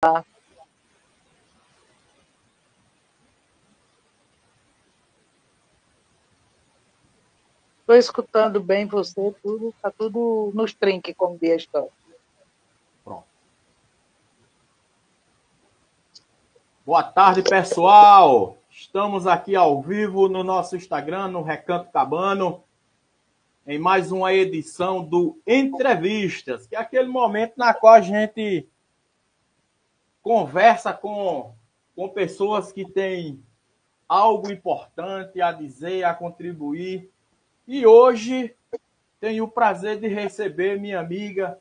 Estou escutando bem você, tudo, está tudo nos trinques, como diz a história. Pronto. Boa tarde, pessoal. Estamos aqui ao vivo no nosso Instagram, no Recanto Cabano, em mais uma edição do Entrevistas, que é aquele momento na qual a gente conversa com pessoas que têm algo importante a dizer, a contribuir. E hoje tenho o prazer de receber minha amiga,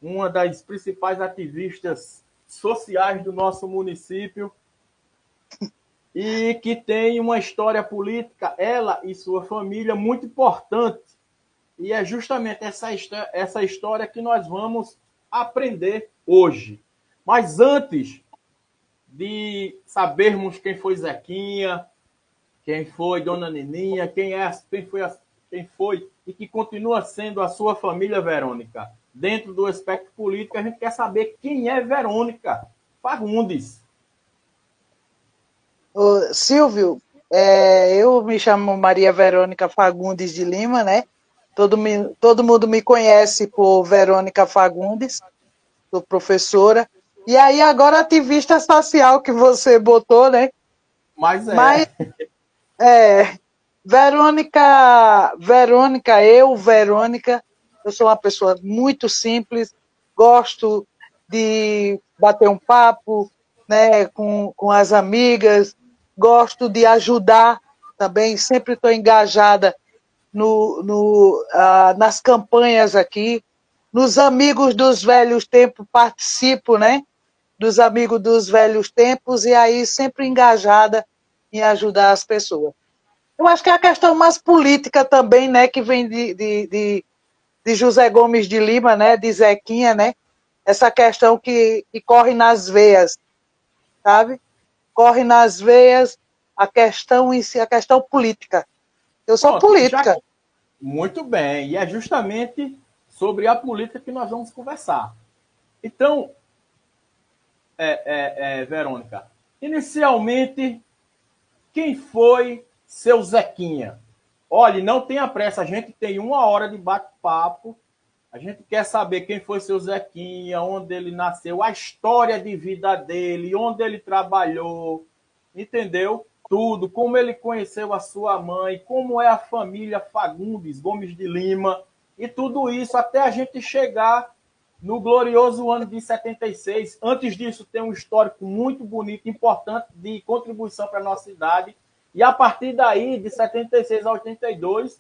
uma das principais ativistas sociais do nosso município e que tem uma história política, ela e sua família, muito importante. E é justamente essa história que nós vamos aprender hoje. Mas antes de sabermos quem foi Zequinha, quem foi Dona Nininha, quem foi e que continua sendo a sua família, Verônica, dentro do espectro político, a gente quer saber quem é Verônica Fagundes. Ô, Silvio, eu me chamo Maria Verônica Fagundes de Lima, né? Todo mundo me conhece por Verônica Fagundes, sou professora. E aí agora ativista social que você botou, né? Mas Mas, é. Verônica, eu sou uma pessoa muito simples, gosto de bater um papo, né, com as amigas, gosto de ajudar também, sempre estou engajada nas campanhas aqui, nos Amigos dos Velhos Tempos participo, né, dos Amigos dos Velhos Tempos, e aí sempre engajada em ajudar as pessoas. Eu acho que é a questão mais política também, né, que vem de José Gomes de Lima, né, de Zequinha, né, essa questão que corre nas veias, sabe? Corre nas veias a questão em si, a questão política. Eu sou Pronto, política. muito bem. E é justamente sobre a política que nós vamos conversar. Então, Verônica, inicialmente, quem foi seu Zequinha? Olha, não tenha pressa, a gente tem 1 hora de bate-papo. A gente quer saber quem foi seu Zequinha, onde ele nasceu, a história de vida dele, onde ele trabalhou, entendeu? Tudo, como ele conheceu a sua mãe, como é a família Fagundes Gomes de Lima, e tudo isso até a gente chegar no glorioso ano de 76. Antes disso, tem um histórico muito bonito, importante, de contribuição para a nossa cidade. E a partir daí, de 76 a 82,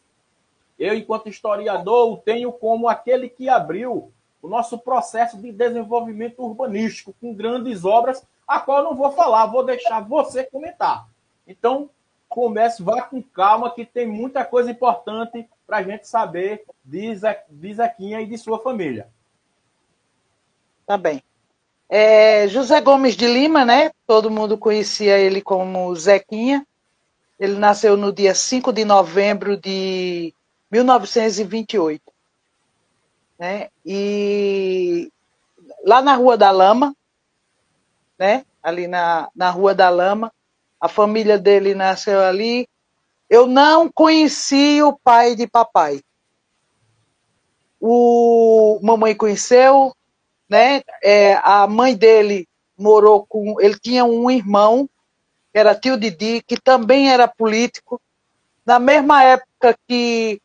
eu, enquanto historiador, o tenho como aquele que abriu o nosso processo de desenvolvimento urbanístico, com grandes obras, a qual eu não vou falar, vou deixar você comentar. Então, comece, vá com calma, que tem muita coisa importante para a gente saber de Zequinha e de sua família. Tá bem. José Gomes de Lima, né? Todo mundo conhecia ele como Zequinha. Ele nasceu no dia 5 de novembro de 1928, né? E lá na Rua da Lama, né? Ali na Rua da Lama, a família dele nasceu ali. Eu não conheci o pai de papai. O mamãe conheceu, né? A mãe dele morou com. Ele tinha um irmão, que era tio Didi, que também era político. Na mesma época que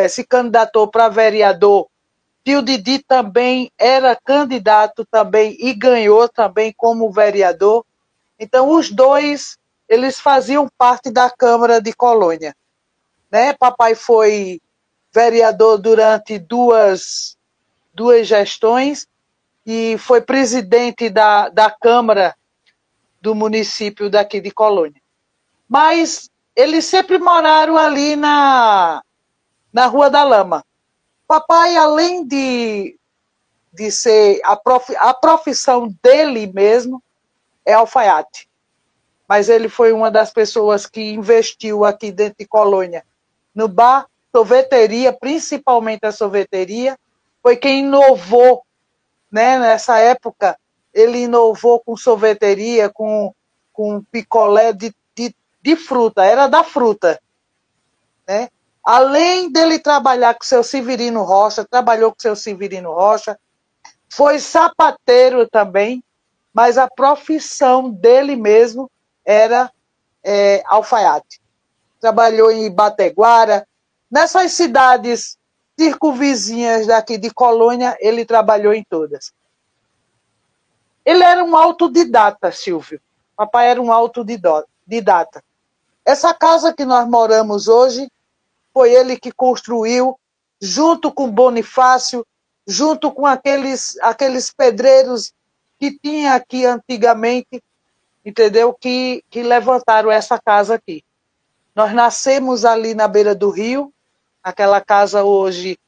se candidatou para vereador, tio Didi também era candidato também e ganhou também como vereador. Então, os dois, eles faziam parte da Câmara de Colônia, né? Papai foi vereador durante duas gestões e foi presidente da Câmara do município daqui de Colônia. Mas eles sempre moraram ali na Rua da Lama. Papai, além de ser a profissão dele mesmo, é alfaiate. Mas ele foi uma das pessoas que investiu aqui dentro de Colônia, no bar, sorveteria, principalmente a sorveteria, foi quem inovou né? Nessa época, ele inovou com sorveteria, com picolé de fruta, era da fruta, né? Além dele trabalhar com o seu Severino Rocha, trabalhou com o seu Severino Rocha, foi sapateiro também, mas a profissão dele mesmo era alfaiate. Trabalhou em Bateguara, nessas cidades circunvizinhas daqui de Colônia, ele trabalhou em todas. Ele era um autodidata, Silvio. Papai era um autodidata. Essa casa que nós moramos hoje, foi ele que construiu, junto com Bonifácio, junto com aqueles pedreiros que tinha aqui antigamente, entendeu? Que levantaram essa casa aqui. Nós nascemos ali na beira do rio, aquela casa hoje,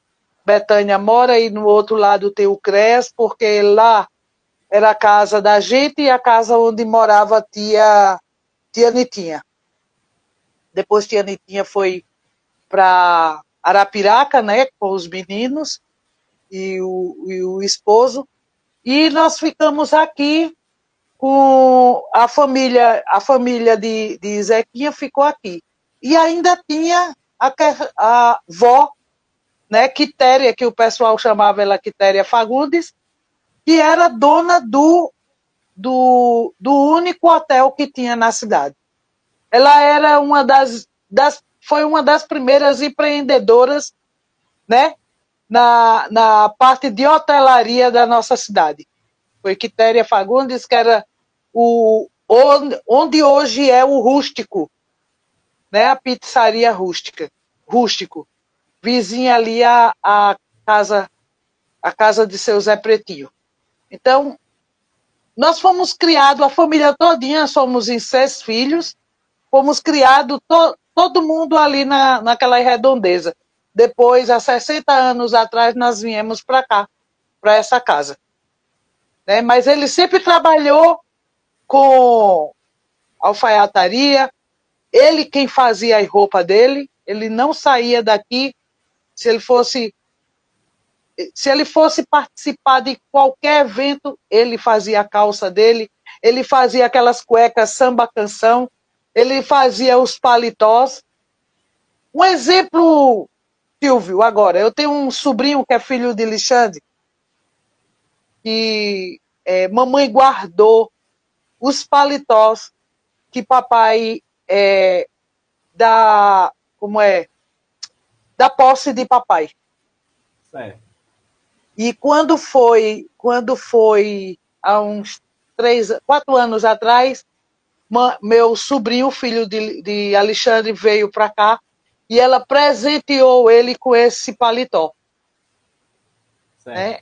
Betânia mora, e no outro lado tem o CRES, porque lá era a casa da gente e a casa onde morava tia Nitinha. Depois tia Nitinha foi para Arapiraca, né, com os meninos e o esposo, e nós ficamos aqui com a família de Zequinha ficou aqui. E ainda tinha a vó, né, Quitéria, que o pessoal chamava ela Quitéria Fagundes, que era dona do único hotel que tinha na cidade. Ela era foi uma das primeiras empreendedoras, né, na parte de hotelaria da nossa cidade. Foi Quitéria Fagundes, que era onde hoje é o Rústico, né, a pizzaria Rústico, vizinha ali a casa de seu Zé Pretinho. Então, nós fomos criados, a família todinha, somos em 6 filhos, fomos criados todo mundo ali naquela redondeza. Depois, há 60 anos atrás, nós viemos para cá, para essa casa. Né? Mas ele sempre trabalhou com alfaiataria, ele quem fazia a roupa dele, ele não saía daqui. Se ele fosse participar de qualquer evento, ele fazia a calça dele, ele fazia aquelas cuecas samba canção, ele fazia os paletós. Um exemplo, Silvio, agora, eu tenho um sobrinho que é filho de Alexandre, que mamãe guardou os paletós que papai da posse de papai. Certo. E quando foi há uns 4 anos atrás, meu sobrinho, filho de Alexandre, veio para cá e ela presenteou ele com esse paletó. Né?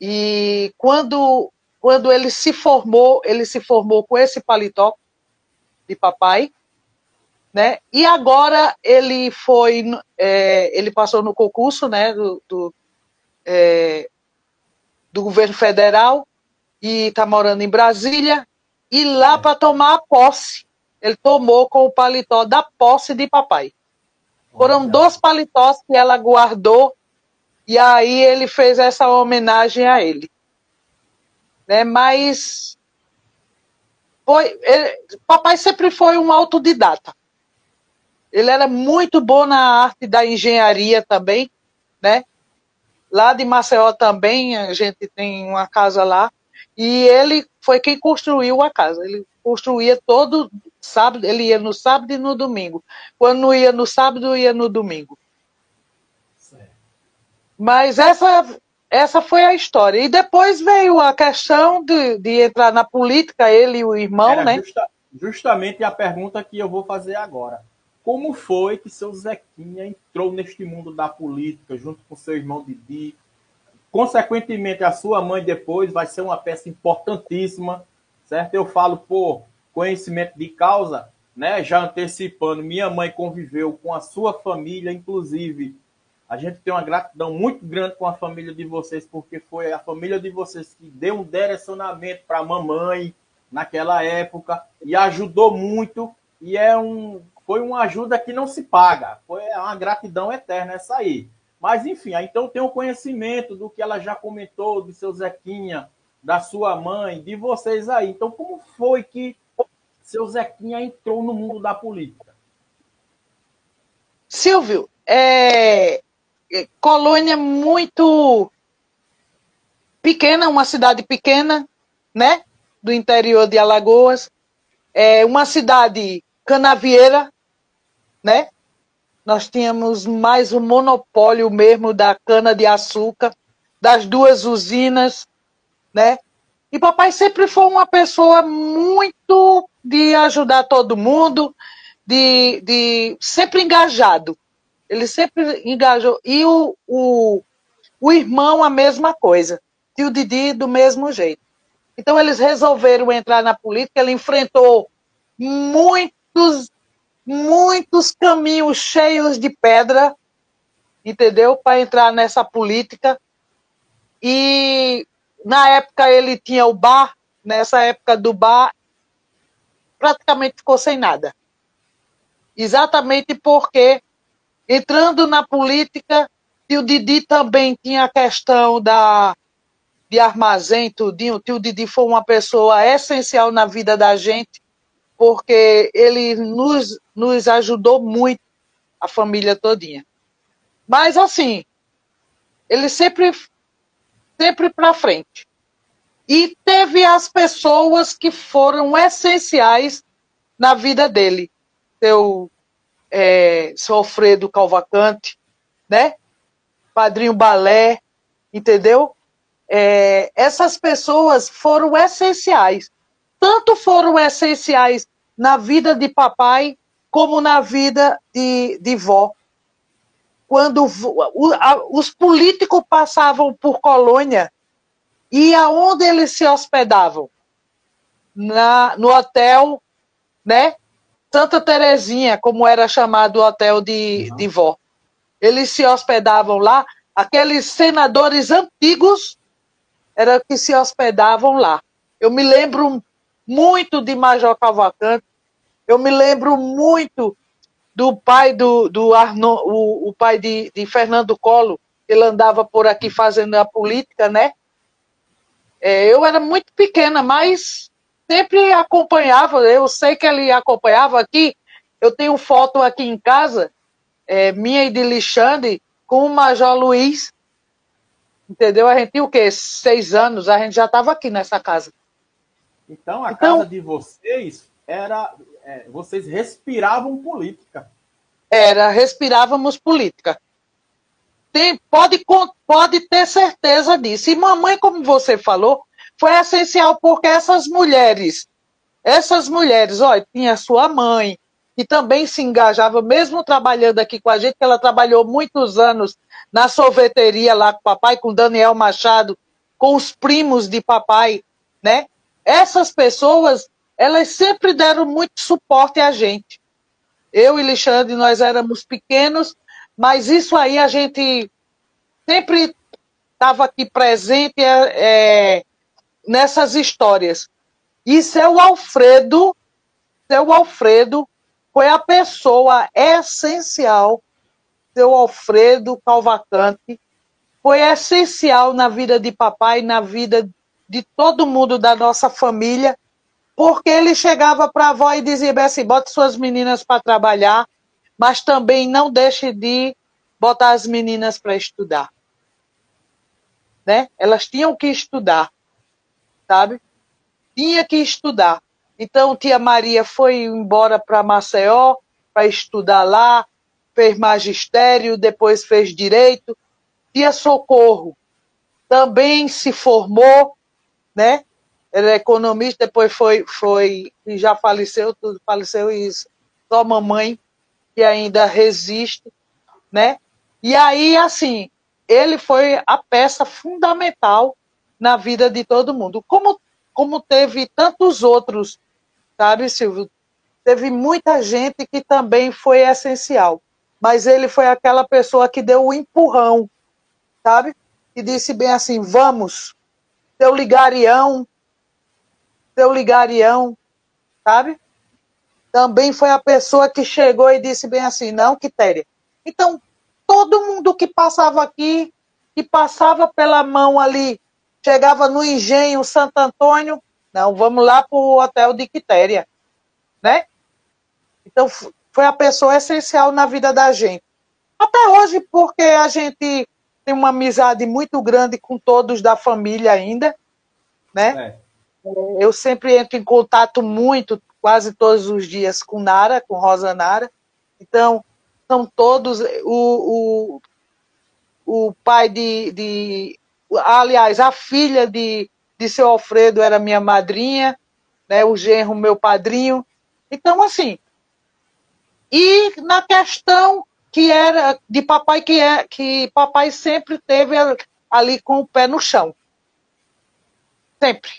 E quando ele se formou com esse paletó de papai, né? E agora ele passou no concurso, né, do governo federal e está morando em Brasília, e lá para tomar a posse, ele tomou com o paletó da posse de papai. Foram 2 paletós que ela guardou, e aí ele fez essa homenagem a ele. Né? Mas papai sempre foi um autodidata. Ele era muito bom na arte da engenharia também, né? Lá de Maceió também, a gente tem uma casa lá, e ele foi quem construiu a casa. Ele construía todo sábado, ele ia no sábado e no domingo. Quando não ia no sábado, ia no domingo. Certo. Mas essa foi a história. E depois veio a questão de entrar na política, ele e o irmão, né? Justamente a pergunta que eu vou fazer agora. Como foi que seu Zequinha entrou neste mundo da política, junto com seu irmão Didi? Consequentemente, a sua mãe depois vai ser uma peça importantíssima, certo? Eu falo por conhecimento de causa, né? Já antecipando, minha mãe conviveu com a sua família, inclusive. A gente tem uma gratidão muito grande com a família de vocês, porque foi a família de vocês que deu um direcionamento para a mamãe naquela época e ajudou muito, e foi uma ajuda que não se paga, foi uma gratidão eterna essa aí. Mas, enfim, aí então tem o conhecimento do que ela já comentou, do seu Zequinha, da sua mãe, de vocês aí. Então, como foi que seu Zequinha entrou no mundo da política? Silvio, Colônia muito pequena, uma cidade pequena, né? Do interior de Alagoas. É uma cidade canavieira, né? Nós tínhamos mais um monopólio mesmo da cana-de-açúcar, das duas usinas, né? E papai sempre foi uma pessoa muito de ajudar todo mundo, de sempre engajado. Ele sempre engajou. E o irmão, a mesma coisa. Tio Didi, do mesmo jeito. Então, eles resolveram entrar na política. Ele enfrentou muitos, muitos caminhos cheios de pedra, entendeu? Para entrar nessa política. E na época ele tinha o bar, nessa época do bar, praticamente ficou sem nada. Exatamente porque, entrando na política, tio Didi também tinha a questão de armazém, tudinho. O tio Didi foi uma pessoa essencial na vida da gente, porque ele nos ajudou muito, a família todinha. Mas, assim, ele sempre para frente. E teve as pessoas que foram essenciais na vida dele. Seu Alfredo Calvacante, né? Padrinho Balé, entendeu? Essas pessoas foram essenciais. Tanto foram essenciais na vida de papai, como na vida de vó. Quando os políticos passavam por Colônia, e aonde eles se hospedavam? No hotel, né? Santa Terezinha, como era chamado o hotel de vó. Eles se hospedavam lá, aqueles senadores antigos eram que se hospedavam lá. Eu me lembro muito de Major Cavalcante, eu me lembro muito do pai do Arnon, o pai de Fernando Collor, ele andava por aqui fazendo a política, né? Eu era muito pequena, mas sempre acompanhava, eu sei que ele acompanhava aqui, eu tenho foto aqui em casa, minha e de Alexandre, com o Major Luiz, entendeu? A gente tinha o quê? 6 anos, a gente já estava aqui nessa casa. Então, a casa Então, de vocês era. Vocês respiravam política. respirávamos política. Pode ter certeza disso. E mamãe, como você falou, foi essencial porque essas mulheres, olha, tinha sua mãe, que também se engajava, mesmo trabalhando aqui com a gente, que ela trabalhou muitos anos na sorveteria lá com o papai, com Daniel Machado, com os primos de papai, né? Essas pessoas, elas sempre deram muito suporte a gente. Eu e Alexandre, nós éramos pequenos, mas isso aí a gente sempre estava aqui presente nessas histórias. E seu Alfredo foi a pessoa essencial, seu Alfredo Calvacante, foi essencial na vida de papai, na vida de todo mundo da nossa família, porque ele chegava para a avó e dizia assim, bote suas meninas para trabalhar, mas também não deixe de botar as meninas para estudar. Né? Elas tinham que estudar, sabe? Tinha que estudar. Então, tia Maria foi embora para Maceió para estudar lá, fez magistério, depois fez direito. Tia Socorro também se formou, né? Era economista, depois foi e já faleceu, tudo faleceu e só mamãe que ainda resiste, né? E aí, assim, ele foi a peça fundamental na vida de todo mundo. Como teve tantos outros, sabe, Silvio? Teve muita gente que também foi essencial. Mas ele foi aquela pessoa que deu o empurrão, sabe? E disse bem assim, vamos, seu ligarião, sabe? Também foi a pessoa que chegou e disse bem assim, não, Quitéria. Então, todo mundo que passava aqui, que passava pela mão ali, chegava no Engenho Santo Antônio, não, vamos lá para o Hotel de Quitéria, né? Então, foi a pessoa essencial na vida da gente. Até hoje, porque a gente tem uma amizade muito grande com todos da família ainda, né? Eu sempre entro em contato muito, quase todos os dias, com Nara, com Rosa Nara. Então, são todos. O pai aliás, a filha de seu Alfredo era minha madrinha, né? O genro, meu padrinho. Então, assim. E na questão que era de papai, que papai sempre teve ali com o pé no chão. Sempre.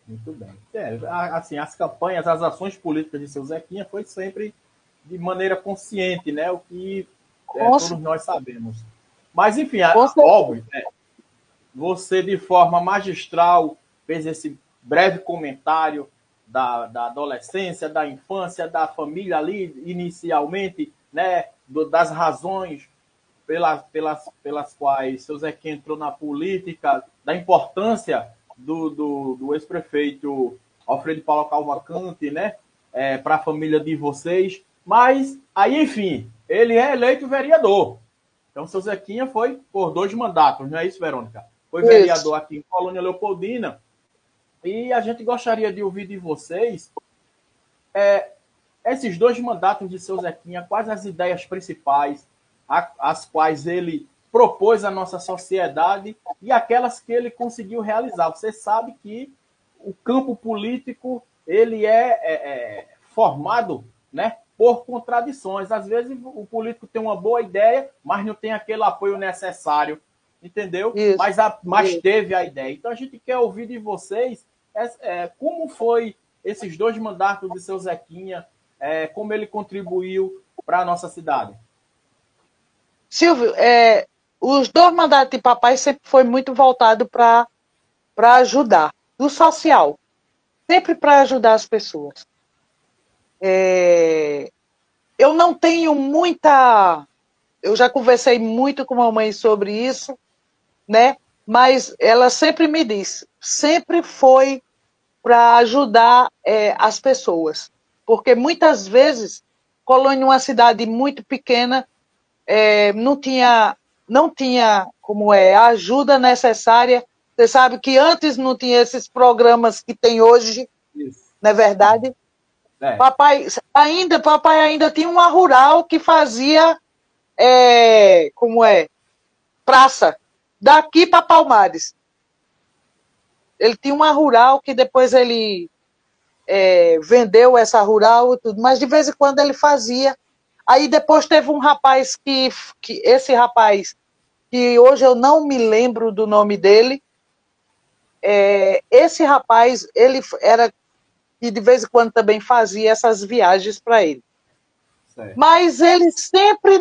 Muito bem. Assim, as campanhas, as ações políticas de seu Zequinha foi sempre de maneira consciente, né? O que todos nós sabemos. Mas, enfim, óbvio, você de forma magistral fez esse breve comentário da adolescência, da infância, da família ali, inicialmente, né? Das razões pelas quais seu Zequinha entrou na política, da importância do ex-prefeito Alfredo Paulo Cavalcante, né, para a família de vocês. Mas, aí, enfim, ele é eleito vereador. Então, seu Zequinha foi por 2 mandatos, não é isso, Verônica? Foi vereador aqui em Colônia Leopoldina. E a gente gostaria de ouvir de vocês esses 2 mandatos de seu Zequinha, quais as ideias principais, as quais ele propôs à nossa sociedade e aquelas que ele conseguiu realizar. Você sabe que o campo político ele é formado, né, por contradições. Às vezes o político tem uma boa ideia, mas não tem aquele apoio necessário, entendeu? Mas teve a ideia. Então a gente quer ouvir de vocês como foi esses 2 mandatos de seu Zequinha, como ele contribuiu para a nossa cidade. Silvio, os 2 mandatos de papai sempre foi muito voltado para ajudar, do social, sempre para ajudar as pessoas. Eu não tenho muita... Eu já conversei muito com a mamãe sobre isso, né? Mas ela sempre me disse, sempre foi para ajudar as pessoas. Porque muitas vezes, Colônia, uma cidade muito pequena, não tinha como a ajuda necessária. Você sabe que antes não tinha esses programas que tem hoje, isso. Não é verdade? Papai ainda tinha uma rural que fazia praça, daqui para Palmares. Ele tinha uma rural que depois ele vendeu essa rural e tudo, mas de vez em quando ele fazia. Aí depois teve um rapaz esse rapaz, que hoje eu não me lembro do nome dele, esse rapaz, ele era, e de vez em quando também fazia essas viagens para ele. Certo. Mas ele sempre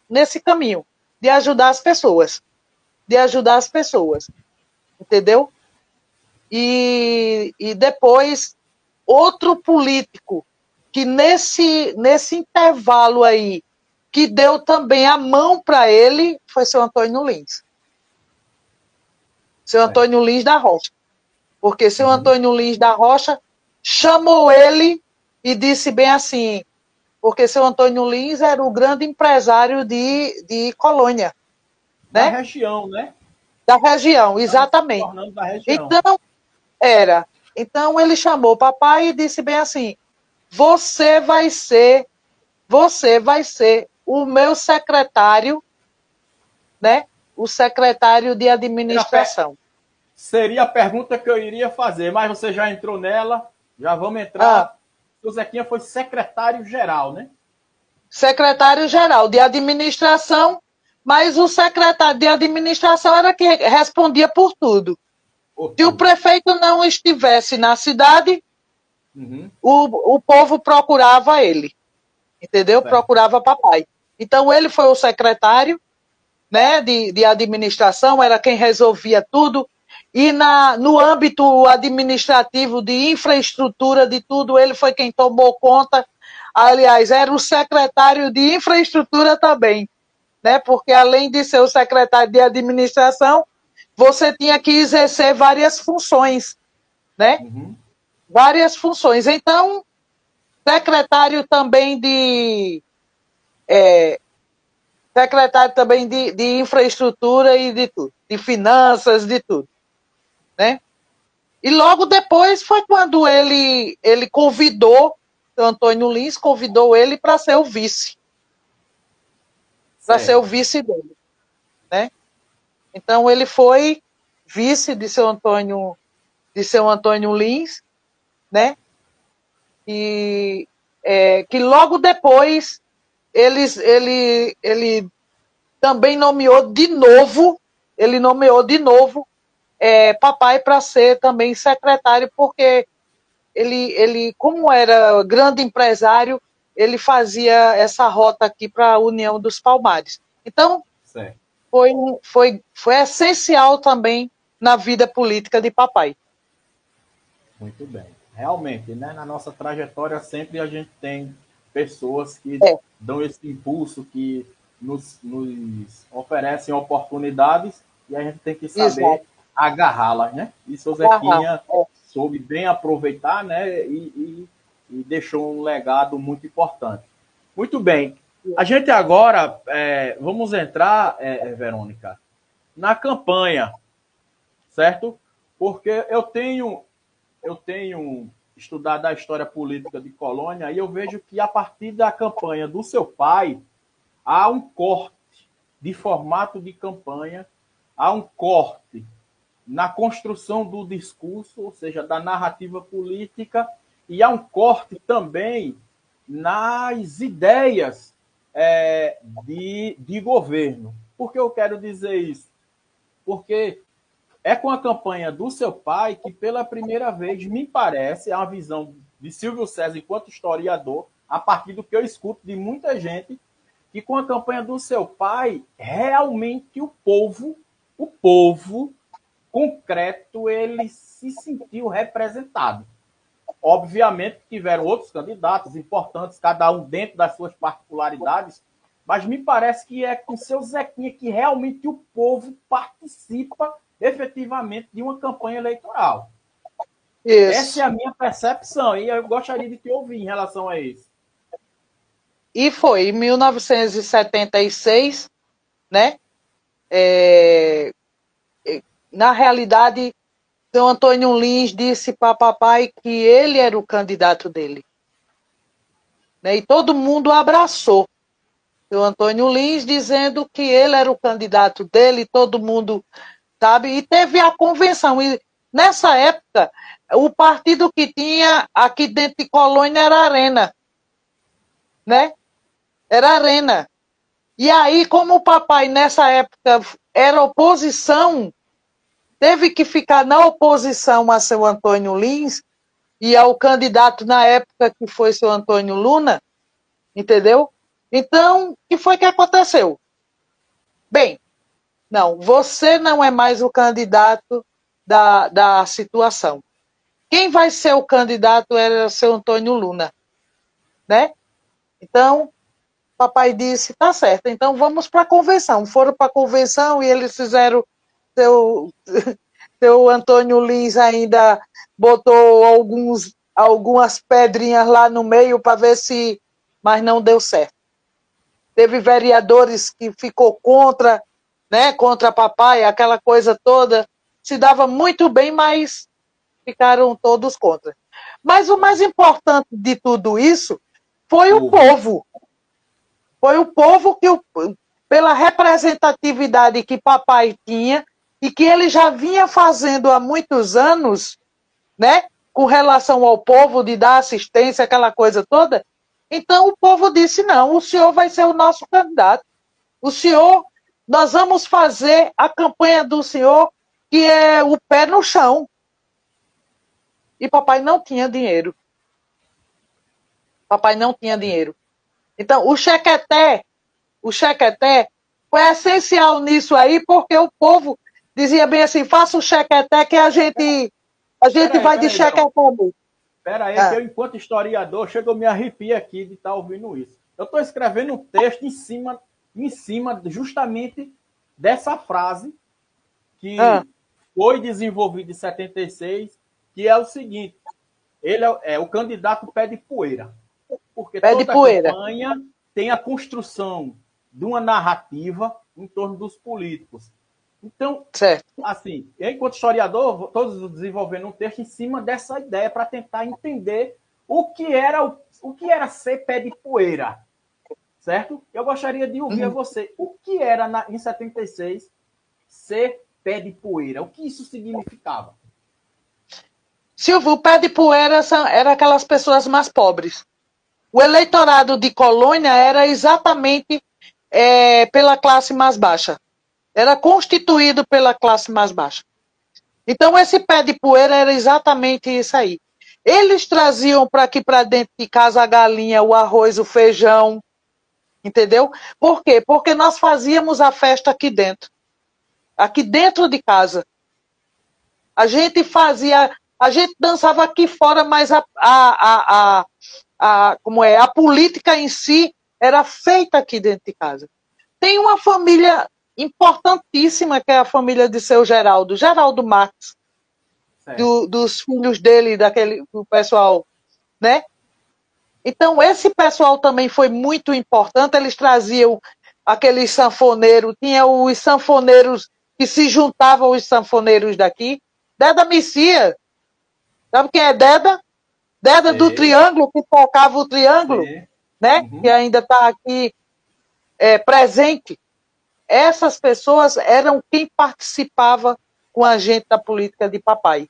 nesse caminho, de ajudar as pessoas. Entendeu? E depois, outro político que nesse intervalo aí, que deu também a mão para ele, foi seu Antônio Lins. Seu Antônio Lins da Rocha. Porque seu Antônio Lins da Rocha chamou ele e disse bem assim, porque seu Antônio Lins era o grande empresário de Colônia. Da região, né? Da região, exatamente. Da região. Então ele chamou o papai e disse bem assim, você vai ser o meu secretário, né? O secretário de administração. Seria a pergunta que eu iria fazer, mas você já entrou nela, já vamos entrar. O Zequinha foi secretário-geral, né? Secretário-geral de administração, mas o secretário de administração era quem respondia por tudo. Se o prefeito não estivesse na cidade, o povo procurava ele, entendeu? Certo. Procurava papai. Então, ele foi o secretário, né, de administração, era quem resolvia tudo, e no âmbito administrativo de infraestrutura, de tudo, ele foi quem tomou conta. aliás, era o secretário de infraestrutura também, né? Porque além de ser o secretário de administração, você tinha que exercer várias funções, né? Uhum. Várias funções. Então, secretário também de infraestrutura e de tudo, de finanças, de tudo, né? E logo depois foi quando ele convidou, o Antônio Lins convidou ele para ser o vice, Certo. dele, né? Então ele foi vice de seu Antônio Lins, né? E que logo depois ele também nomeou de novo papai para ser também secretário, porque ele, como era grande empresário, ele fazia essa rota aqui para a União dos Palmares. Então, Certo. foi essencial também na vida política de papai. Muito bem. Realmente, né, na nossa trajetória sempre a gente tem pessoas que dão esse impulso, que nos oferecem oportunidades e a gente tem que saber agarrá-las, né? E seu Zequinha soube bem aproveitar, né? E deixou um legado muito importante. Muito bem. A gente agora vamos entrar, Verônica, na campanha, certo? Porque eu tenho estudado a história política de Colônia e eu vejo que a partir da campanha do seu pai há um corte de formato de campanha, há um corte na construção do discurso, ou seja, da narrativa política, e há um corte também nas ideias de governo. Por que eu quero dizer isso? Porque é com a campanha do seu pai que, pela primeira vez, me parece, é uma visão de Silvio César enquanto historiador, a partir do que eu escuto de muita gente, que com a campanha do seu pai, realmente o povo concreto, ele se sentiu representado. Obviamente tiveram outros candidatos importantes, cada um dentro das suas particularidades, mas me parece que é com seu Zequinha que realmente o povo participa efetivamente de uma campanha eleitoral. Isso. Essa é a minha percepção e eu gostaria de te ouvir em relação a isso. E foi em 1976, né? Na realidade, seu Antônio Lins disse para papai que ele era o candidato dele, né? E todo mundo abraçou seu Antônio Lins, dizendo que ele era o candidato dele, todo mundo sabe, e teve a convenção. E nessa época, o partido que tinha aqui dentro de Colônia era a Arena, né? Era a Arena. E aí, como o papai nessa época era oposição, teve que ficar na oposição a seu Antônio Lins e ao candidato na época que foi seu Antônio Luna, entendeu? Então, o que foi que aconteceu? Bem, não, você não é mais o candidato da situação. Quem vai ser o candidato era seu Antônio Luna, né? Então, papai disse, tá certo, então vamos para a convenção. Foram para a convenção e eles fizeram, seu Antônio Lins ainda botou algumas pedrinhas lá no meio para ver se, mas não deu certo. Teve vereadores que ficou contra, né, contra papai, aquela coisa toda, se dava muito bem, mas ficaram todos contra. Mas o mais importante de tudo isso foi o povo. Foi o povo que, pela representatividade que papai tinha e que ele já vinha fazendo há muitos anos, né, com relação ao povo, de dar assistência, aquela coisa toda, então o povo disse, não, o senhor vai ser o nosso candidato. O senhor, nós vamos fazer a campanha do senhor, que é o pé no chão. E papai não tinha dinheiro. Papai não tinha dinheiro. Então, o chequeté foi essencial nisso aí, porque o povo dizia bem assim, faça o chequeté que a gente vai de chequeté. Espera aí, que Ah, eu, enquanto historiador, chego a me arrepiar aqui de estar ouvindo isso. Eu estou escrevendo um texto em cima justamente dessa frase ah, que foi desenvolvida em 76, que é o seguinte: ele é o candidato pé de poeira, porque pé de toda a poeira. campanha tem a construção de uma narrativa em torno dos políticos. Então, Certo. assim, eu, enquanto historiador, todos desenvolvendo um texto em cima dessa ideia para tentar entender o que era ser pé de poeira, certo? Eu gostaria de ouvir a Hum. você. O que era, em 76, ser pé de poeira? O que isso significava? Silvio, o pé de poeira era aquelas pessoas mais pobres. O eleitorado de Colônia era exatamente pela classe mais baixa. Era constituído pela classe mais baixa. Então, esse pé de poeira era exatamente isso aí. Eles traziam para aqui para dentro de casa a galinha, o arroz, o feijão, entendeu? Por quê? Porque nós fazíamos a festa aqui dentro de casa. A gente fazia, a gente dançava aqui fora, mas como é, a política em si era feita aqui dentro de casa. Tem uma família importantíssima, que é a família de seu Geraldo, Geraldo Marques, Certo. dos filhos dele, do pessoal, né? Então, esse pessoal também foi muito importante, eles traziam aqueles sanfoneiros, tinha os sanfoneiros que se juntavam aos sanfoneiros daqui. Deda Messia, sabe quem é Deda? Deda do Sei, Triângulo, que tocava o Triângulo, sei. né? Que Uhum. ainda está aqui presente. Essas pessoas eram quem participava com a gente da política de papai,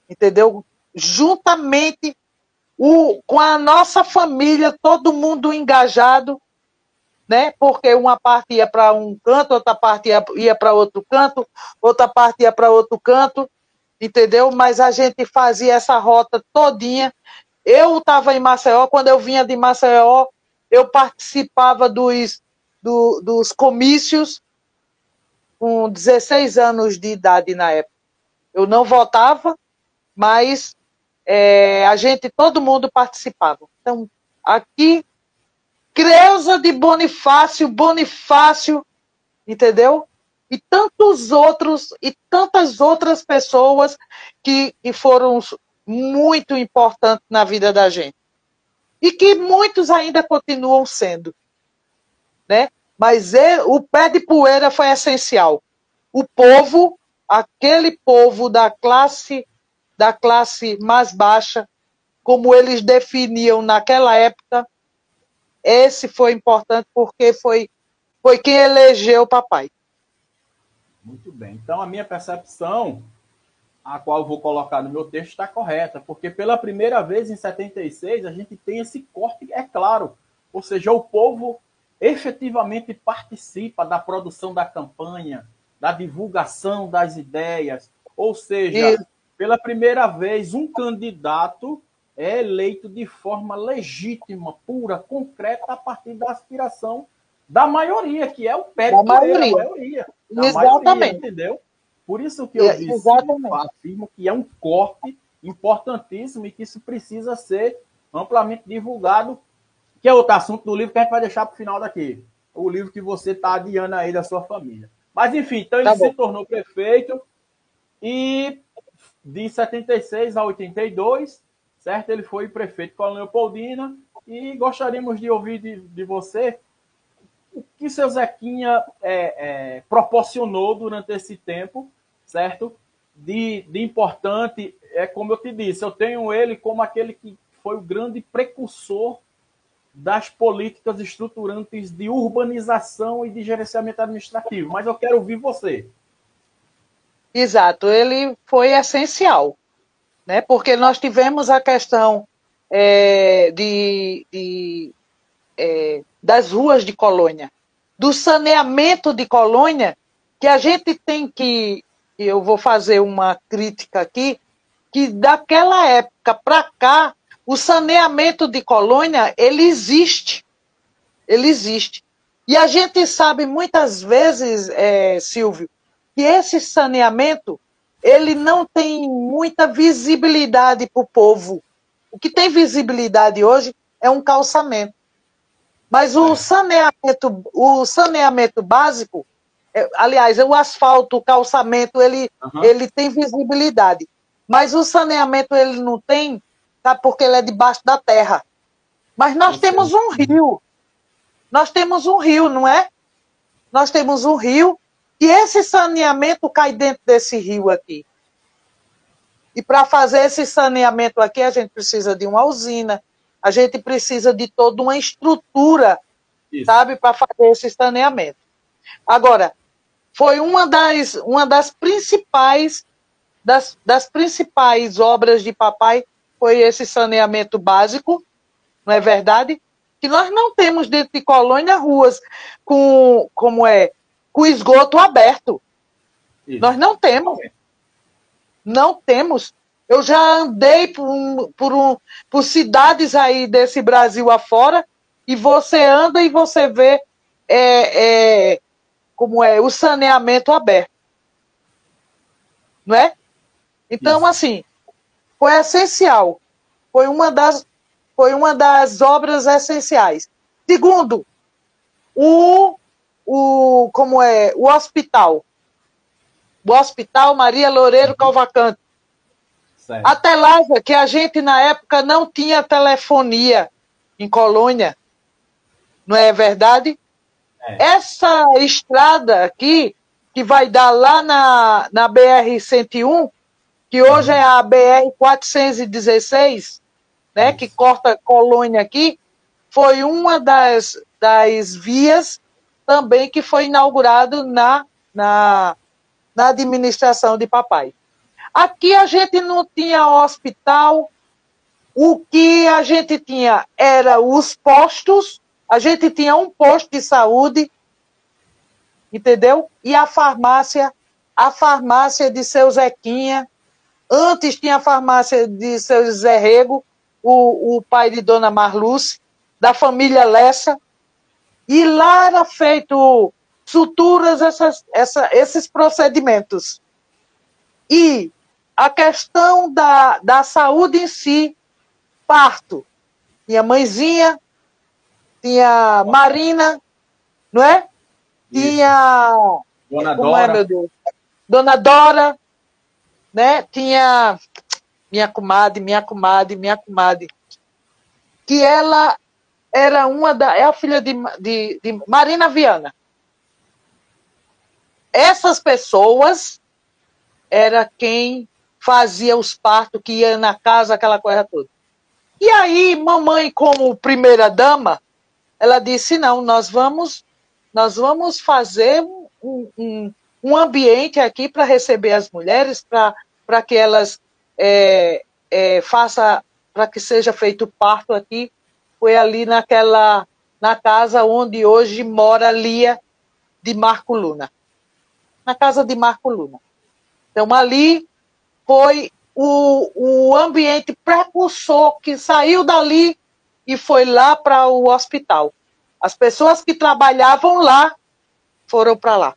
entendeu? Juntamente com a nossa família, todo mundo engajado, né? Porque uma parte ia para um canto, outra parte ia para outro canto, outra parte ia para outro canto, entendeu? Mas a gente fazia essa rota todinha. Eu estava em Maceió, quando eu vinha de Maceió, eu participava dos comícios com 16 anos de idade na época. Eu não votava, mas todo mundo participava. Então, aqui, Creuza de Bonifácio, Bonifácio, entendeu? E tantos outros, e tantas outras pessoas que foram muito importantes na vida da gente. E que muitos ainda continuam sendo, né? Mas o pé de poeira foi essencial. O povo, aquele povo da classe mais baixa, como eles definiam naquela época, esse foi importante porque foi quem elegeu o papai. Muito bem. Então, a minha percepção, a qual eu vou colocar no meu texto, está correta, porque pela primeira vez em 76 a gente tem esse corte, é claro, ou seja, o povo efetivamente participa da produção da campanha, da divulgação das ideias, ou E, seja, pela primeira vez um candidato é eleito de forma legítima, pura, concreta, a partir da aspiração da maioria, que é o pé de da poeira, maioria. a maioria, Exatamente. entendeu? Por isso que eu disse, Exatamente. afirmo que é um corte importantíssimo e que isso precisa ser amplamente divulgado, que é outro assunto do livro que a gente vai deixar para o final daqui. O livro que você está adiando aí da sua família. Mas, enfim, então ele Tá se bom. tornou prefeito e de 76 a 82, certo? Ele foi prefeito de Coronel Leopoldina e gostaríamos de ouvir de você o que seu Zequinha proporcionou durante esse tempo, certo? De importante, como eu te disse, eu tenho ele como aquele que foi o grande precursor das políticas estruturantes de urbanização e de gerenciamento administrativo. Mas eu quero ouvir você. Exato. Ele foi essencial, né? Porque nós tivemos a questão das ruas de Colônia, do saneamento de Colônia, que a gente tem que, eu vou fazer uma crítica aqui, que daquela época para cá, o saneamento de Colônia, ele existe. E a gente sabe muitas vezes, Silvio, que esse saneamento, ele não tem muita visibilidade para o povo, O que tem visibilidade hoje é um calçamento. Mas o saneamento básico, aliás, o asfalto, o calçamento, ele tem visibilidade. Mas o saneamento ele não tem, sabe, porque ele é debaixo da terra. Mas nós temos um rio. Nós temos um rio, não é? Nós temos um rio e esse saneamento cai dentro desse rio aqui. E para fazer esse saneamento aqui, a gente precisa de uma usina, a gente precisa de toda uma estrutura, sabe, para fazer esse saneamento. Agora, foi uma das principais obras de papai, foi esse saneamento básico, não é verdade? Que nós não temos dentro de Colônia ruas com esgoto aberto. Isso. Nós não temos. Não temos. Eu já andei por cidades aí desse Brasil afora e você anda e você vê o saneamento aberto. Não é? Então, isso. Assim, foi essencial. Foi uma das obras essenciais. Segundo, o hospital. O Hospital Maria Loureiro Cavalcante. Certo. A Telasa, que a gente na época não tinha telefonia em Colônia, não é verdade? Essa estrada aqui, que vai dar lá na BR-101, que hoje é a BR-416, né, que corta Colônia aqui, foi uma das vias também que foi inaugurado na administração de papai. Aqui a gente não tinha hospital, o que a gente tinha era os postos, a gente tinha um posto de saúde, entendeu? E a farmácia de seu Zequinha, antes tinha a farmácia de seu Zé Rego, o pai de Dona Marluce, da família Lessa, e lá era feito suturas, esses procedimentos. E a questão da saúde em si, parto. Tinha mãezinha, tinha Marina, não é? Isso. Tinha... Dona Dora. Meu Deus? Dona Dora, né? Tinha minha comadre, que ela era é a filha de Marina Viana. Essas pessoas era quem fazia os partos, que ia na casa, aquela coisa toda. E aí, mamãe, como primeira dama, ela disse, não, nós vamos fazer um ambiente aqui para receber as mulheres, para que elas façam, para que seja feito parto aqui. Foi ali na casa onde hoje mora Lia de Marco Luna. Na casa de Marco Luna. Então, ali foi o ambiente precursor que saiu dali e foi lá para o hospital. As pessoas que trabalhavam lá foram para lá.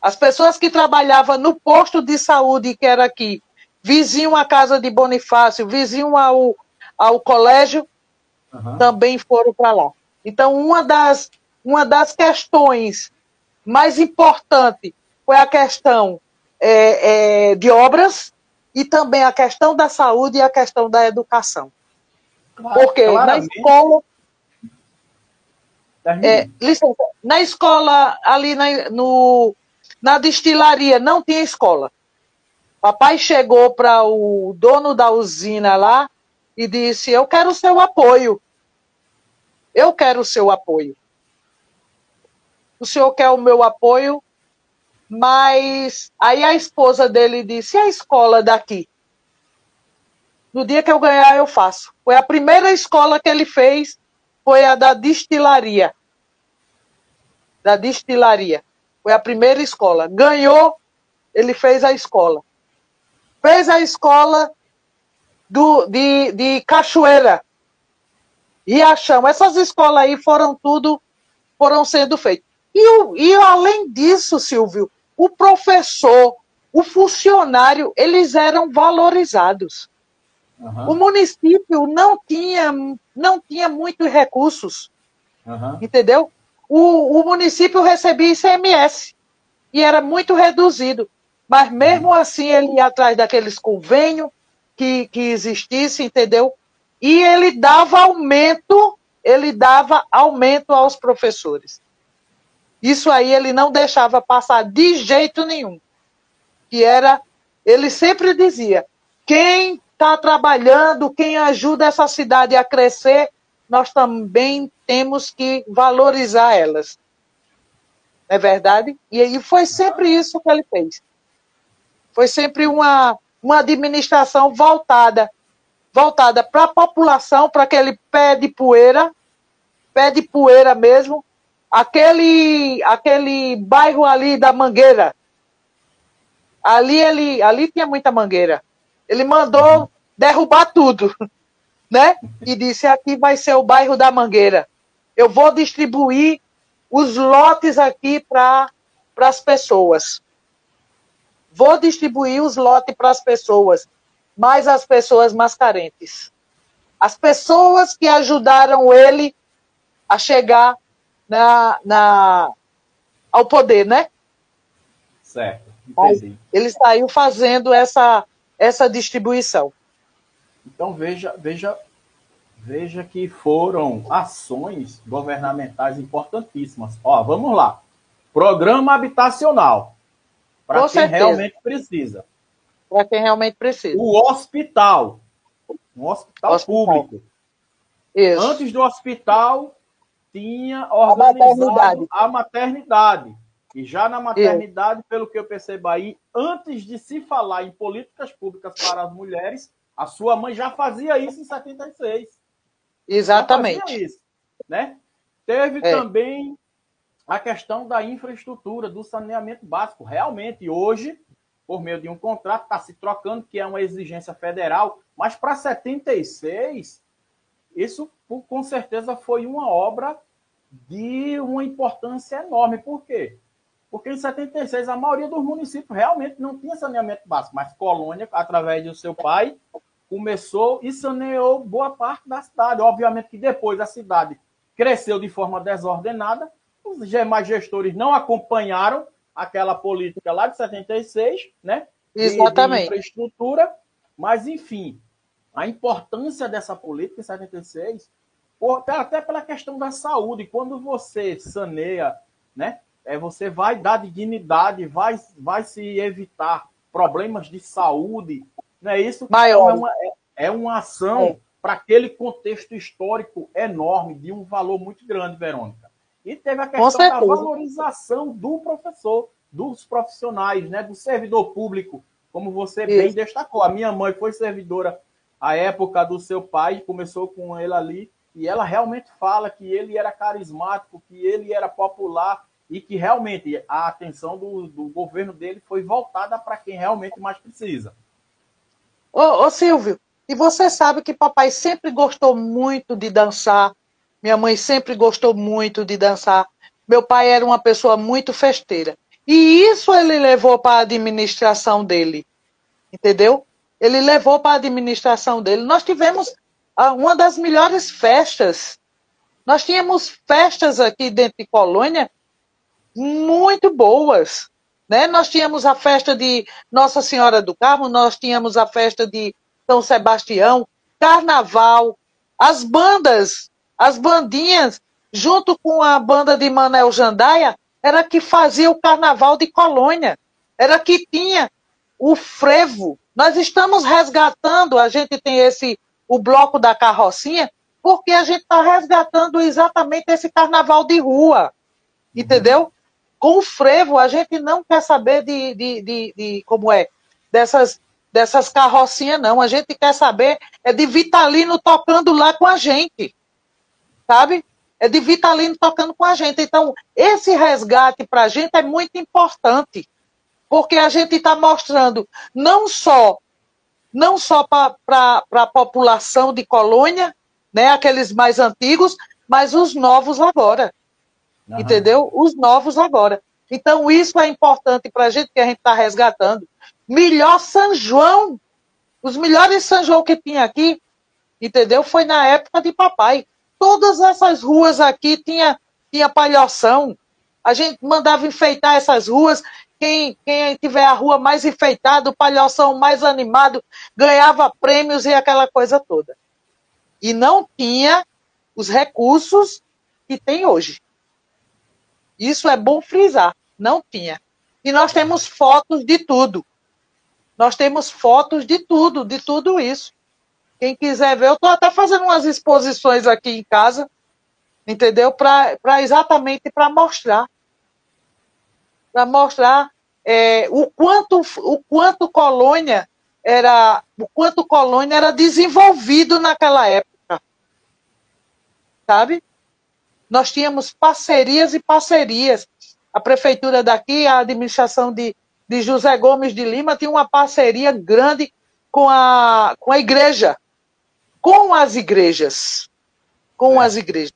As pessoas que trabalhavam no posto de saúde, que era aqui, vizinho à casa de Bonifácio, vizinho ao colégio, também foram para lá. Então, uma das questões mais importantes foi a questão de obras e também a questão da saúde e a questão da educação. Porque na escola... licença, na escola, ali na destilaria, não tinha escola. Papai chegou para o dono da usina lá e disse, eu quero o seu apoio. Eu quero o seu apoio. O senhor quer o meu apoio? Mas aí a esposa dele disse, e a escola daqui? No dia que eu ganhar, eu faço. Foi a primeira escola que ele fez, foi a da destilaria. Da destilaria. Foi a primeira escola. Ganhou, ele fez a escola. Fez a escola de Cachoeira. Riachão. Essas escolas aí foram sendo feitas. E além disso, Silvio, o professor, o funcionário, eles eram valorizados. O município não tinha muitos recursos, entendeu? O município recebia ICMS e era muito reduzido. Mas mesmo assim ele ia atrás daqueles convênios que existisse, entendeu? E ele dava aumento aos professores. Isso aí ele não deixava passar de jeito nenhum. Ele sempre dizia, quem está trabalhando, quem ajuda essa cidade a crescer, nós também temos que valorizar elas. Não é verdade? E foi sempre isso que ele fez. Foi sempre uma administração voltada para a população, para aquele pé de poeira mesmo, aquele bairro ali da Mangueira. Ali tinha muita mangueira. Ele mandou derrubar tudo, né? E disse, aqui vai ser o bairro da Mangueira. Eu vou distribuir os lotes aqui para as pessoas. Vou distribuir os lotes para as pessoas, mas as pessoas mais carentes. As pessoas que ajudaram ele a chegar ao poder, né? Certo, entendi. Ele saiu fazendo essa distribuição. Então, veja que foram ações governamentais importantíssimas. Ó, vamos lá. Programa habitacional. Para quem realmente precisa. Para quem realmente precisa. O hospital. Um hospital público. Isso. Antes do hospital, tinha organizado a maternidade. E já na maternidade, pelo que eu percebo aí, antes de se falar em políticas públicas para as mulheres, a sua mãe já fazia isso em 76. Exatamente. Já fazia isso, né? Teve também a questão da infraestrutura, do saneamento básico. Realmente, hoje, por meio de um contrato, está se trocando, que é uma exigência federal, mas para 76, isso com certeza foi uma obra de uma importância enorme. Por quê? Porque em 76 a maioria dos municípios realmente não tinha saneamento básico, mas Colônia, através do seu pai, começou e saneou boa parte da cidade. Obviamente que depois a cidade cresceu de forma desordenada, os demais gestores não acompanharam aquela política lá de 76, né? Exatamente. De infraestrutura, mas enfim, a importância dessa política em 76, até pela questão da saúde, quando você saneia, né? Você vai dar dignidade, vai se evitar problemas de saúde, não é isso? Maior. É uma ação para aquele contexto histórico enorme, de um valor muito grande, Verônica. E teve a questão da valorização do professor, dos profissionais, né, do servidor público, como você bem destacou. A minha mãe foi servidora à época do seu pai, começou com ele ali, e ela realmente fala que ele era carismático, que ele era popular, e que realmente a atenção do governo dele foi voltada para quem realmente mais precisa. Ô Silvio, e você sabe que papai sempre gostou muito de dançar, minha mãe sempre gostou muito de dançar, meu pai era uma pessoa muito festeira. E isso ele levou para a administração dele, entendeu? Ele levou para a administração dele. Nós tivemos uma das melhores festas. Nós tínhamos festas aqui dentro de Colônia muito boas, né? Nós tínhamos a festa de Nossa Senhora do Carmo, nós tínhamos a festa de São Sebastião, carnaval, as bandas, as bandinhas, junto com a banda de Manel Jandaia, era que fazia o carnaval de Colônia, era que tinha o frevo. Nós estamos resgatando, a gente tem o bloco da carrocinha, porque a gente está resgatando exatamente esse carnaval de rua, entendeu? Com o frevo, a gente não quer saber de como é, dessas carrocinhas, não. A gente quer saber de Vitalino tocando lá com a gente, sabe? É de Vitalino tocando com a gente. Então, esse resgate para a gente é muito importante, porque a gente está mostrando não só para a população de Colônia, né, aqueles mais antigos, mas os novos agora. Entendeu? Os novos agora. Então, isso é importante para a gente, que a gente está resgatando. Melhor São João Os melhores São João que tinha aqui, entendeu? Foi na época de papai. Todas essas ruas aqui tinha palhoção. A gente mandava enfeitar essas ruas. Quem tiver a rua mais enfeitada, o palhoção mais animado, ganhava prêmios e aquela coisa toda. E não tinha os recursos que tem hoje. Isso é bom frisar. Não tinha. E nós temos fotos de tudo. Nós temos fotos de tudo isso. Quem quiser ver, eu estou até fazendo umas exposições aqui em casa, entendeu? Exatamente para mostrar. Para mostrar o quanto Colônia era desenvolvido naquela época. Sabe? Nós tínhamos parcerias e parcerias. A prefeitura daqui, a administração de José Gomes de Lima, tinha uma parceria grande com a igreja. Com as igrejas. As igrejas.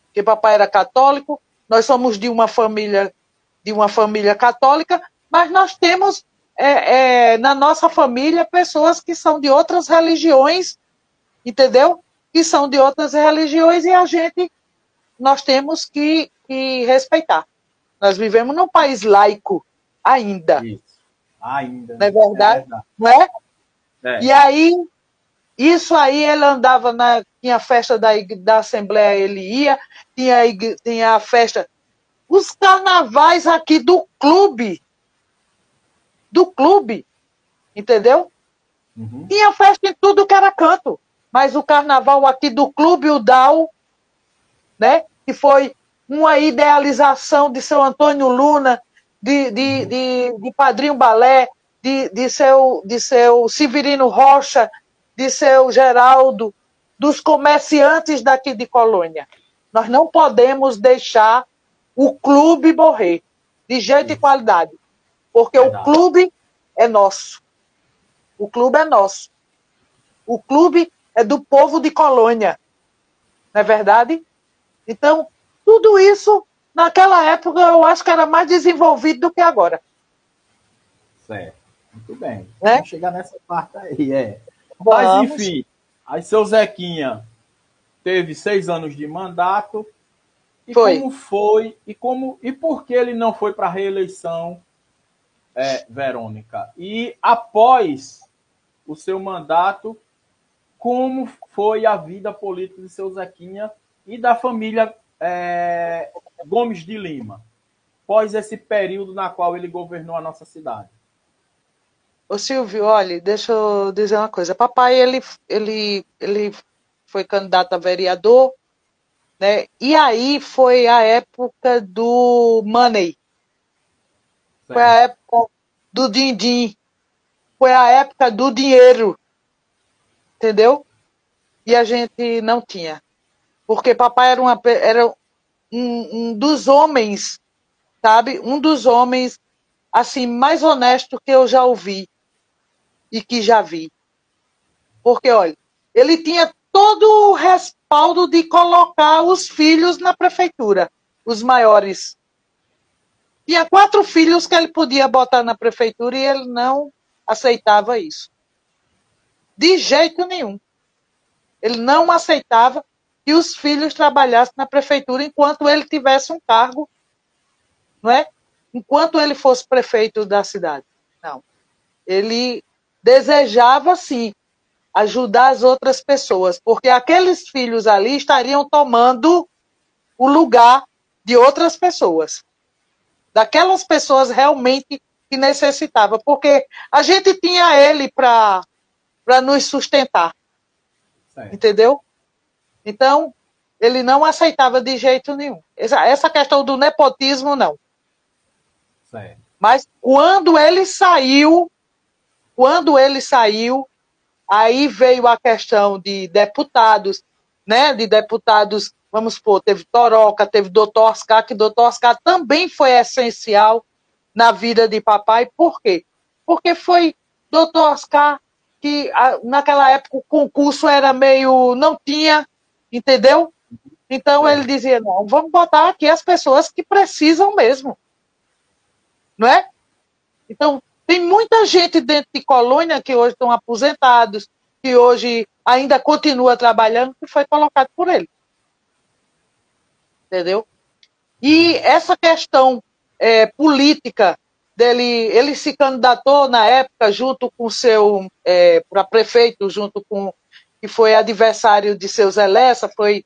Porque papai era católico, nós somos de uma família católica, mas nós temos na nossa família pessoas que são de outras religiões, entendeu? Que são de outras religiões e nós temos que respeitar. Nós vivemos num país laico ainda. Isso. Ainda. Não é verdade? Não é? E aí, isso aí ele andava tinha festa da Assembleia, ele ia, tinha a festa, os carnavais aqui do clube, entendeu? Uhum. Tinha festa em tudo que era canto, mas o carnaval aqui do clube, o DAO, né, que foi uma idealização de seu Antônio Luna, de Padrinho Balé, de seu Severino Rocha, de seu Geraldo, dos comerciantes daqui de Colônia. Nós não podemos deixar o clube morrer, de jeito e qualidade, porque o clube é nosso. O clube é nosso. O clube é do povo de Colônia. Não é verdade? Então, tudo isso, naquela época, eu acho que era mais desenvolvido do que agora. Certo. Muito bem. Vamos chegar nessa parte aí, Mas, enfim, aí seu Zequinha teve 6 anos de mandato. E como foi? E por que ele não foi para a reeleição, Verônica? E após o seu mandato, como foi a vida política de seu Zequinha e da família Gomes de Lima, após esse período na qual ele governou a nossa cidade? Ô Silvio, olha, deixa eu dizer uma coisa. Papai, ele foi candidato a vereador, né? E aí foi a época do money. Foi a época do din-din. Foi a época do dinheiro. Entendeu? E a gente não tinha. Porque papai era um dos homens, sabe? Um dos homens, assim, mais honesto que eu já ouvi e que já vi. Porque, olha, ele tinha todo o respaldo de colocar os filhos na prefeitura, os maiores. Tinha 4 filhos que ele podia botar na prefeitura e ele não aceitava isso. De jeito nenhum. Ele não aceitava que os filhos trabalhassem na prefeitura enquanto ele tivesse um cargo, não é? Enquanto ele fosse prefeito da cidade. Não. Ele desejava, sim, ajudar as outras pessoas, porque aqueles filhos ali estariam tomando o lugar de outras pessoas. Daquelas pessoas realmente que necessitavam, porque a gente tinha ele para nos sustentar. Certo. Entendeu? Então, ele não aceitava de jeito nenhum. Essa questão do nepotismo, não. Certo. Mas quando ele saiu, aí veio a questão de deputados, né? De deputados, vamos supor, teve Toroca, teve doutor Oscar, que doutor Oscar também foi essencial na vida de papai. Por quê? Porque foi doutor Oscar que naquela época o concurso era meio... não tinha, entendeu? Então ele dizia, não, vamos botar aqui as pessoas que precisam mesmo. Não é? Então, Tem muita gente dentro de Colônia que hoje estão aposentados, que hoje ainda continua trabalhando, que foi colocado por ele. Entendeu? E essa questão política dele, ele se candidatou na época junto com seu para prefeito, junto com que foi adversário de seu Zé Lessa, foi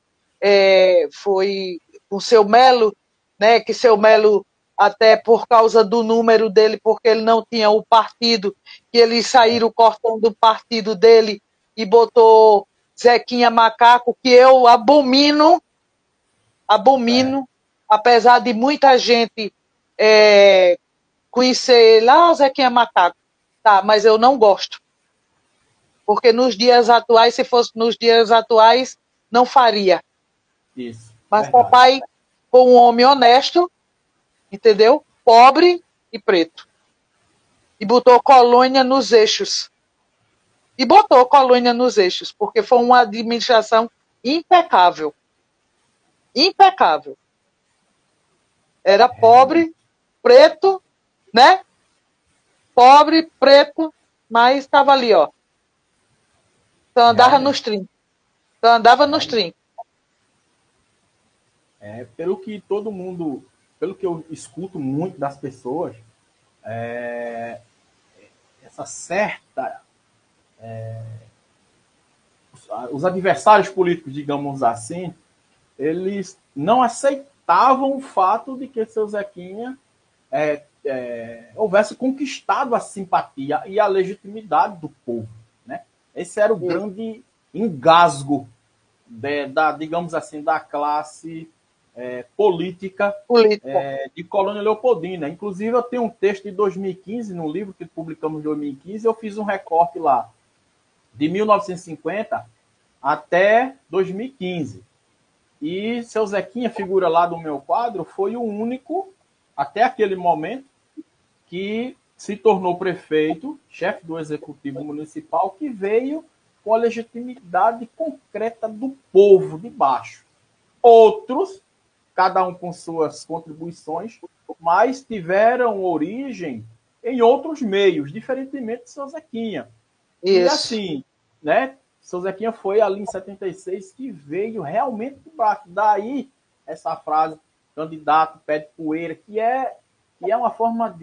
com seu Melo, né? Que seu Melo até por causa do número dele, porque ele não tinha o partido, que eles saíram cortando o partido dele e botou Zequinha Macaco, que eu abomino, apesar de muita gente conhecer ele, Zequinha Macaco, tá, mas eu não gosto. Porque nos dias atuais, se fosse nos dias atuais, não faria. Isso. Mas papai foi um homem honesto, entendeu? Pobre e preto. E botou Colônia nos eixos. E botou Colônia nos eixos, porque foi uma administração impecável. Impecável. Era pobre, preto, né? Pobre, preto, mas estava ali, ó. Então andava nos 30. Então andava nos 30. Pelo que todo mundo, pelo que eu escuto muito das pessoas, essa certa... os adversários políticos, digamos assim, eles não aceitavam o fato de que seu Zequinha houvesse conquistado a simpatia e a legitimidade do povo, né? Esse era o grande engasgo digamos assim, da classe política de Colônia Leopoldina. Inclusive, eu tenho um texto de 2015, num livro que publicamos em 2015, eu fiz um recorte lá, de 1950 até 2015. E seu Zequinha, figura lá do meu quadro, foi o único, até aquele momento, que se tornou prefeito, chefe do executivo municipal, que veio com a legitimidade concreta do povo de baixo. Outros, cada um com suas contribuições, mas tiveram origem em outros meios, diferentemente de seu Zequinha. Isso. E assim, né? Seu Zequinha foi ali em 76 que veio realmente de baixo. Daí essa frase, candidato, pé de poeira, que é uma forma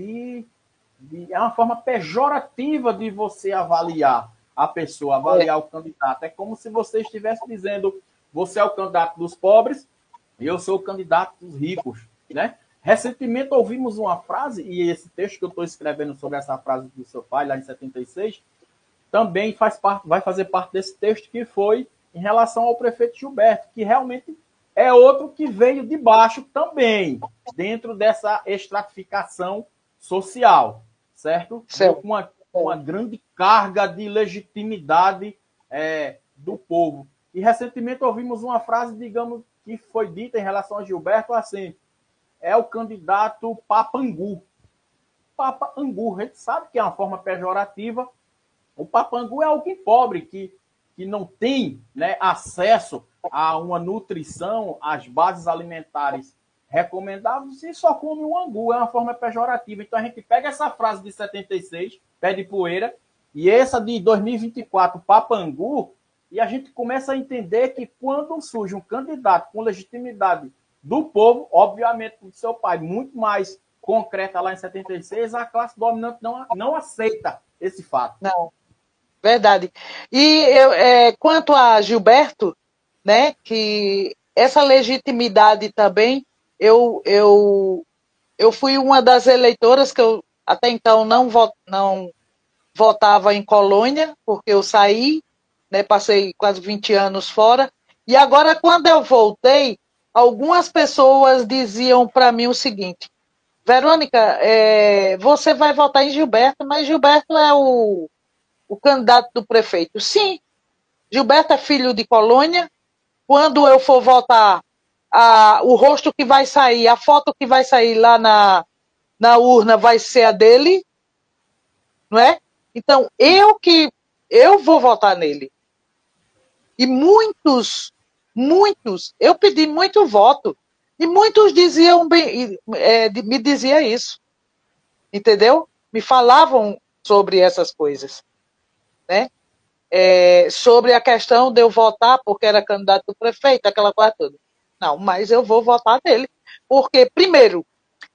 é uma forma pejorativa de você avaliar a pessoa, avaliar o candidato. É como se você estivesse dizendo, você é o candidato dos pobres e eu sou o candidato dos ricos, né? Recentemente ouvimos uma frase, e esse texto que eu estou escrevendo sobre essa frase do seu pai, lá em 76, também vai fazer parte desse texto, que foi em relação ao prefeito Gilberto, que realmente é outro que veio de baixo também, dentro dessa estratificação social, certo? Com uma grande carga de legitimidade do povo. E recentemente ouvimos uma frase, digamos, que foi dita em relação a Gilberto, assim, é o candidato Papangu. Papangu, a gente sabe que é uma forma pejorativa. O Papangu é alguém pobre, que não tem, né, acesso a uma nutrição, às bases alimentares recomendáveis, e só come um angu, é uma forma pejorativa. Então a gente pega essa frase de 76, pé de poeira, e essa de 2024, Papangu, e a gente começa a entender que quando surge um candidato com legitimidade do povo, obviamente do seu pai, muito mais concreta lá em 76, a classe dominante não aceita esse fato. Não, verdade. E quanto a Gilberto, né, que essa legitimidade também, eu fui uma das eleitoras que eu até então não votava em Colônia, porque eu saí, né, passei quase 20 anos fora, e agora quando eu voltei, algumas pessoas diziam para mim o seguinte, Verônica, você vai votar em Gilberto, mas Gilberto é o candidato do prefeito. Sim, Gilberto é filho de Colônia, quando eu for votar, o rosto que vai sair, a foto que vai sair lá na urna vai ser a dele, não é? Então, eu vou votar nele. E muitos, eu pedi muito voto, e muitos diziam me dizia isso, entendeu? me falavam sobre essas coisas, né? Sobre a questão de eu votar porque era candidato do prefeito, aquela coisa toda. Não, mas eu vou votar nele. Porque, primeiro,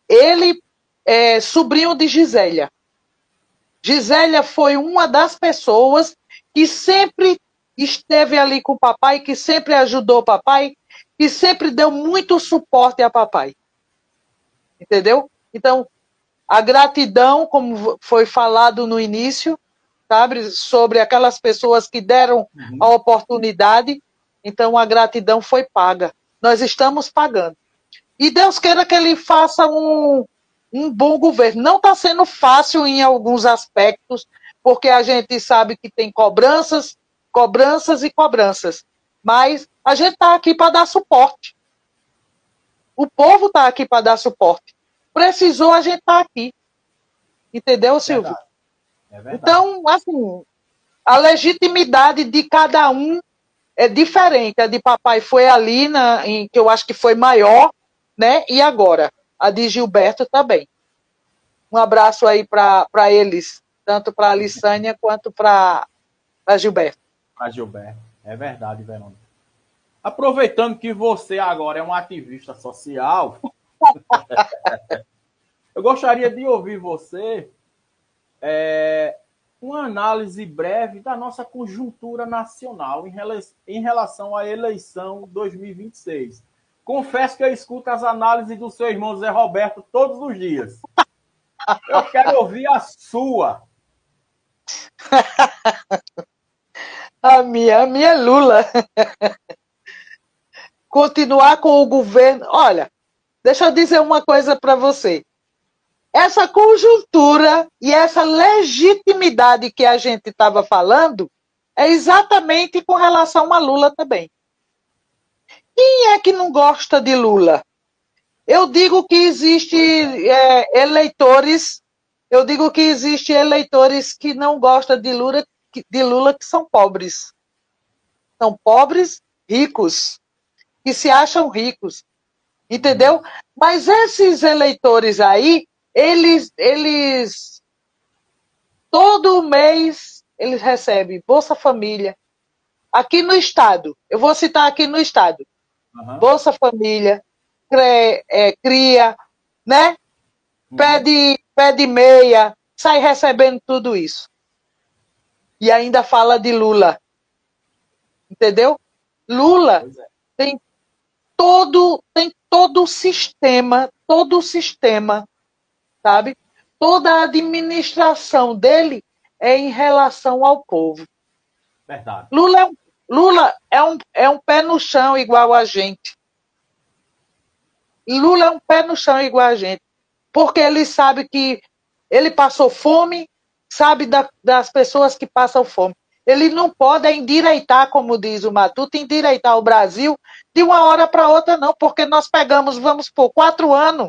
ele é sobrinho de Gisélia. Gisélia foi uma das pessoas que sempre esteve ali com o papai, que sempre ajudou o papai, que sempre deu muito suporte a papai. Entendeu? Então, a gratidão, como foi falado no início, sabe, sobre aquelas pessoas que deram a oportunidade, então a gratidão foi paga. Nós estamos pagando. E Deus queira que ele faça um bom governo. Não está sendo fácil em alguns aspectos, porque a gente sabe que tem cobranças, cobranças e cobranças. Mas a gente está aqui para dar suporte. O povo está aqui para dar suporte. Precisou, a gente está aqui. Entendeu, Silvio? É verdade. Então, assim, a legitimidade de cada um é diferente. A de papai foi ali, que eu acho que foi maior, né? E agora? A de Gilberto também. Um abraço aí para eles, tanto para a Lissânia quanto para Gilberto. Para Gilberto. É verdade, Verônica. Aproveitando que você agora é um ativista social, eu gostaria de ouvir você uma análise breve da nossa conjuntura nacional em relação à eleição 2026. Confesso que eu escuto as análises do seu irmão Zé Roberto todos os dias. Eu quero ouvir a sua. A minha é Lula. Continuar com o governo. Olha, deixa eu dizer uma coisa para você. Essa conjuntura e essa legitimidade que a gente estava falando é exatamente com relação a Lula também. Quem é que não gosta de Lula? Eu digo que existe eleitores, que não gostam de Lula, que são pobres. São pobres, ricos, que se acham ricos. Entendeu? Mas esses eleitores aí, eles todo mês eles recebem Bolsa Família. Aqui no estado, eu vou citar aqui no estado. Bolsa Família, cria, né? Pede meia, sai recebendo tudo isso. E ainda fala de Lula. Entendeu? Lula tem todo o sistema, sabe? Toda a administração dele é em relação ao povo. Verdade. Lula é um pé no chão igual a gente. Lula é um pé no chão igual a gente. Porque ele sabe que ele passou fome, sabe das pessoas que passam fome. Ele não pode endireitar, como diz o Matuto, endireitar o Brasil de uma hora para outra, não, porque nós pegamos, vamos por 4 anos.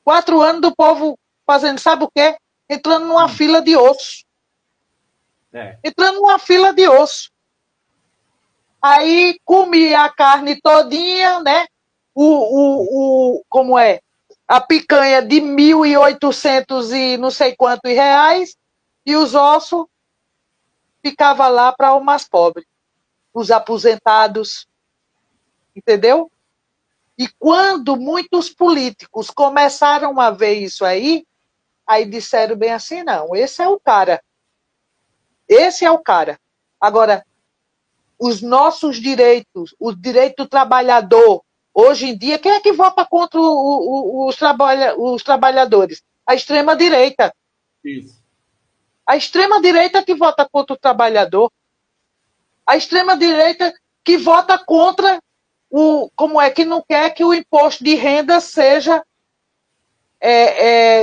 4 anos do povo fazendo, sabe o quê? Entrando numa fila de osso. Entrando numa fila de osso. Aí comia a carne todinha, né? Como é? A picanha de 1.800 e não sei quantos reais, e os ossos ficava lá para o mais pobre, os aposentados, entendeu? E quando muitos políticos começaram a ver isso aí disseram bem assim, não, esse é o cara. Esse é o cara. Agora, os nossos direitos, o direito do trabalhador, hoje em dia, quem é que vota contra os trabalhadores? A extrema-direita. Isso. A extrema-direita que vota contra o trabalhador. A extrema-direita que vota contra que não quer que o imposto de renda seja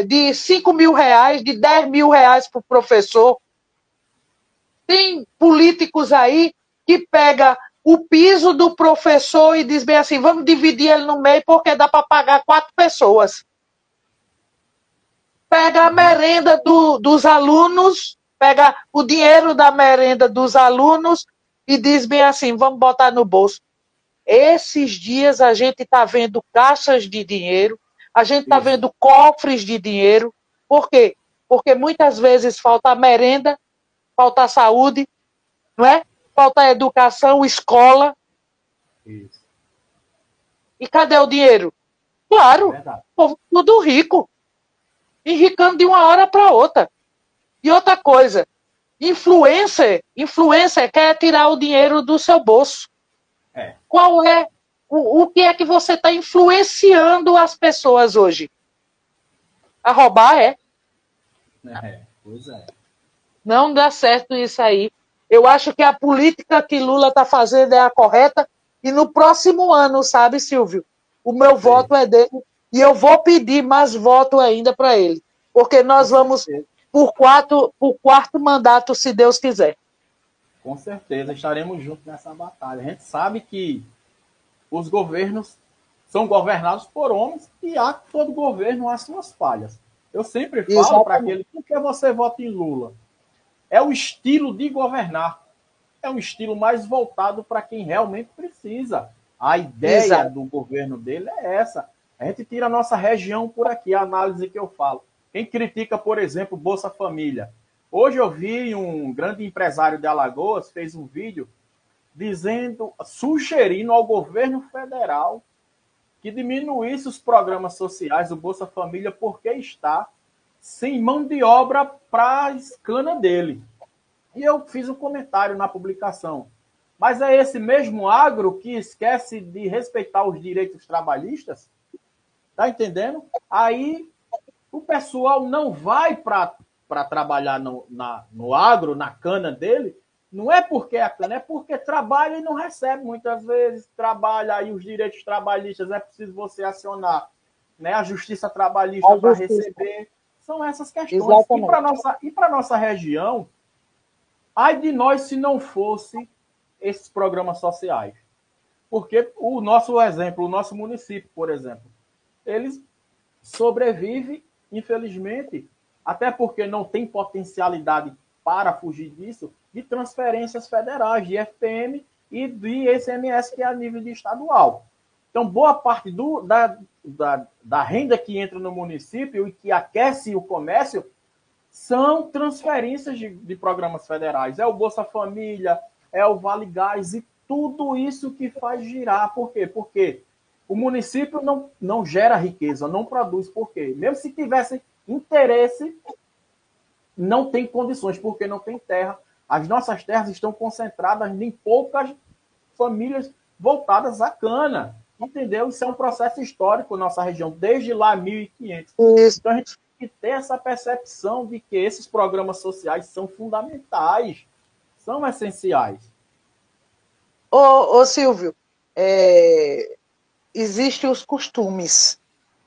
de 5 mil reais, de 10 mil reais para o professor. Tem políticos aí que pega o piso do professor e diz bem assim, vamos dividir ele no meio porque dá para pagar 4 pessoas. Pega a merenda dos alunos, pega o dinheiro da merenda dos alunos e diz bem assim, vamos botar no bolso. Esses dias a gente está vendo caixas de dinheiro, a gente está vendo cofres de dinheiro. Por quê? porque muitas vezes falta merenda, falta saúde, não é? Falta educação, escola. Isso. E cadê o dinheiro? Claro, o povo tudo rico, enricando de uma hora para outra. E outra coisa, influencer quer tirar o dinheiro do seu bolso. Qual é o que é que você está influenciando as pessoas hoje? A roubar Pois é. Não dá certo isso aí. Eu acho que a política que Lula está fazendo é a correta. E no próximo ano, sabe, Silvio? O meu voto é dele. E eu vou pedir mais voto ainda para ele. Porque nós vamos por quarto mandato, se Deus quiser. Com certeza, estaremos juntos nessa batalha. A gente sabe que os governos são governados por homens e todo governo há suas falhas. Eu sempre falo para aquele, por que você vota em Lula? É o estilo de governar. É um estilo mais voltado para quem realmente precisa. A ideia do governo dele é essa. A gente tira a nossa região por aqui, a análise que eu falo. Quem critica, por exemplo, Bolsa Família. Hoje eu vi um grande empresário de Alagoas, fez um vídeo sugerindo ao governo federal que diminuísse os programas sociais do Bolsa Família porque está sem mão de obra para a escana dele. E eu fiz um comentário na publicação. Mas é esse mesmo agro que esquece de respeitar os direitos trabalhistas? Tá entendendo? Aí o pessoal não vai para trabalhar no agro, na cana dele, não é porque a cana, é porque trabalha e não recebe muitas vezes, trabalha aí os direitos trabalhistas, é preciso você acionar, né, a justiça trabalhista para receber. São essas questões. Exatamente. E para nossa região, ai de nós se não fosse esses programas sociais. Porque o nosso exemplo, o nosso município, por exemplo, eles sobrevivem, infelizmente, até porque não tem potencialidade para fugir disso, de transferências federais, de FPM e de ICMS, que é a nível de estadual. Então, boa parte da renda que entra no município e que aquece o comércio são transferências de programas federais. É o Bolsa Família, é o Vale Gás e tudo isso que faz girar. Por quê? Porque o município não gera riqueza, não produz. Por quê? Mesmo se tivesse interesse, não tem condições, porque não tem terra. As nossas terras estão concentradas em poucas famílias voltadas à cana. Entendeu? Isso é um processo histórico na nossa região, desde lá 1500. Então a gente tem que ter essa percepção de que esses programas sociais são fundamentais, são essenciais. Ô Silvio, existem os costumes.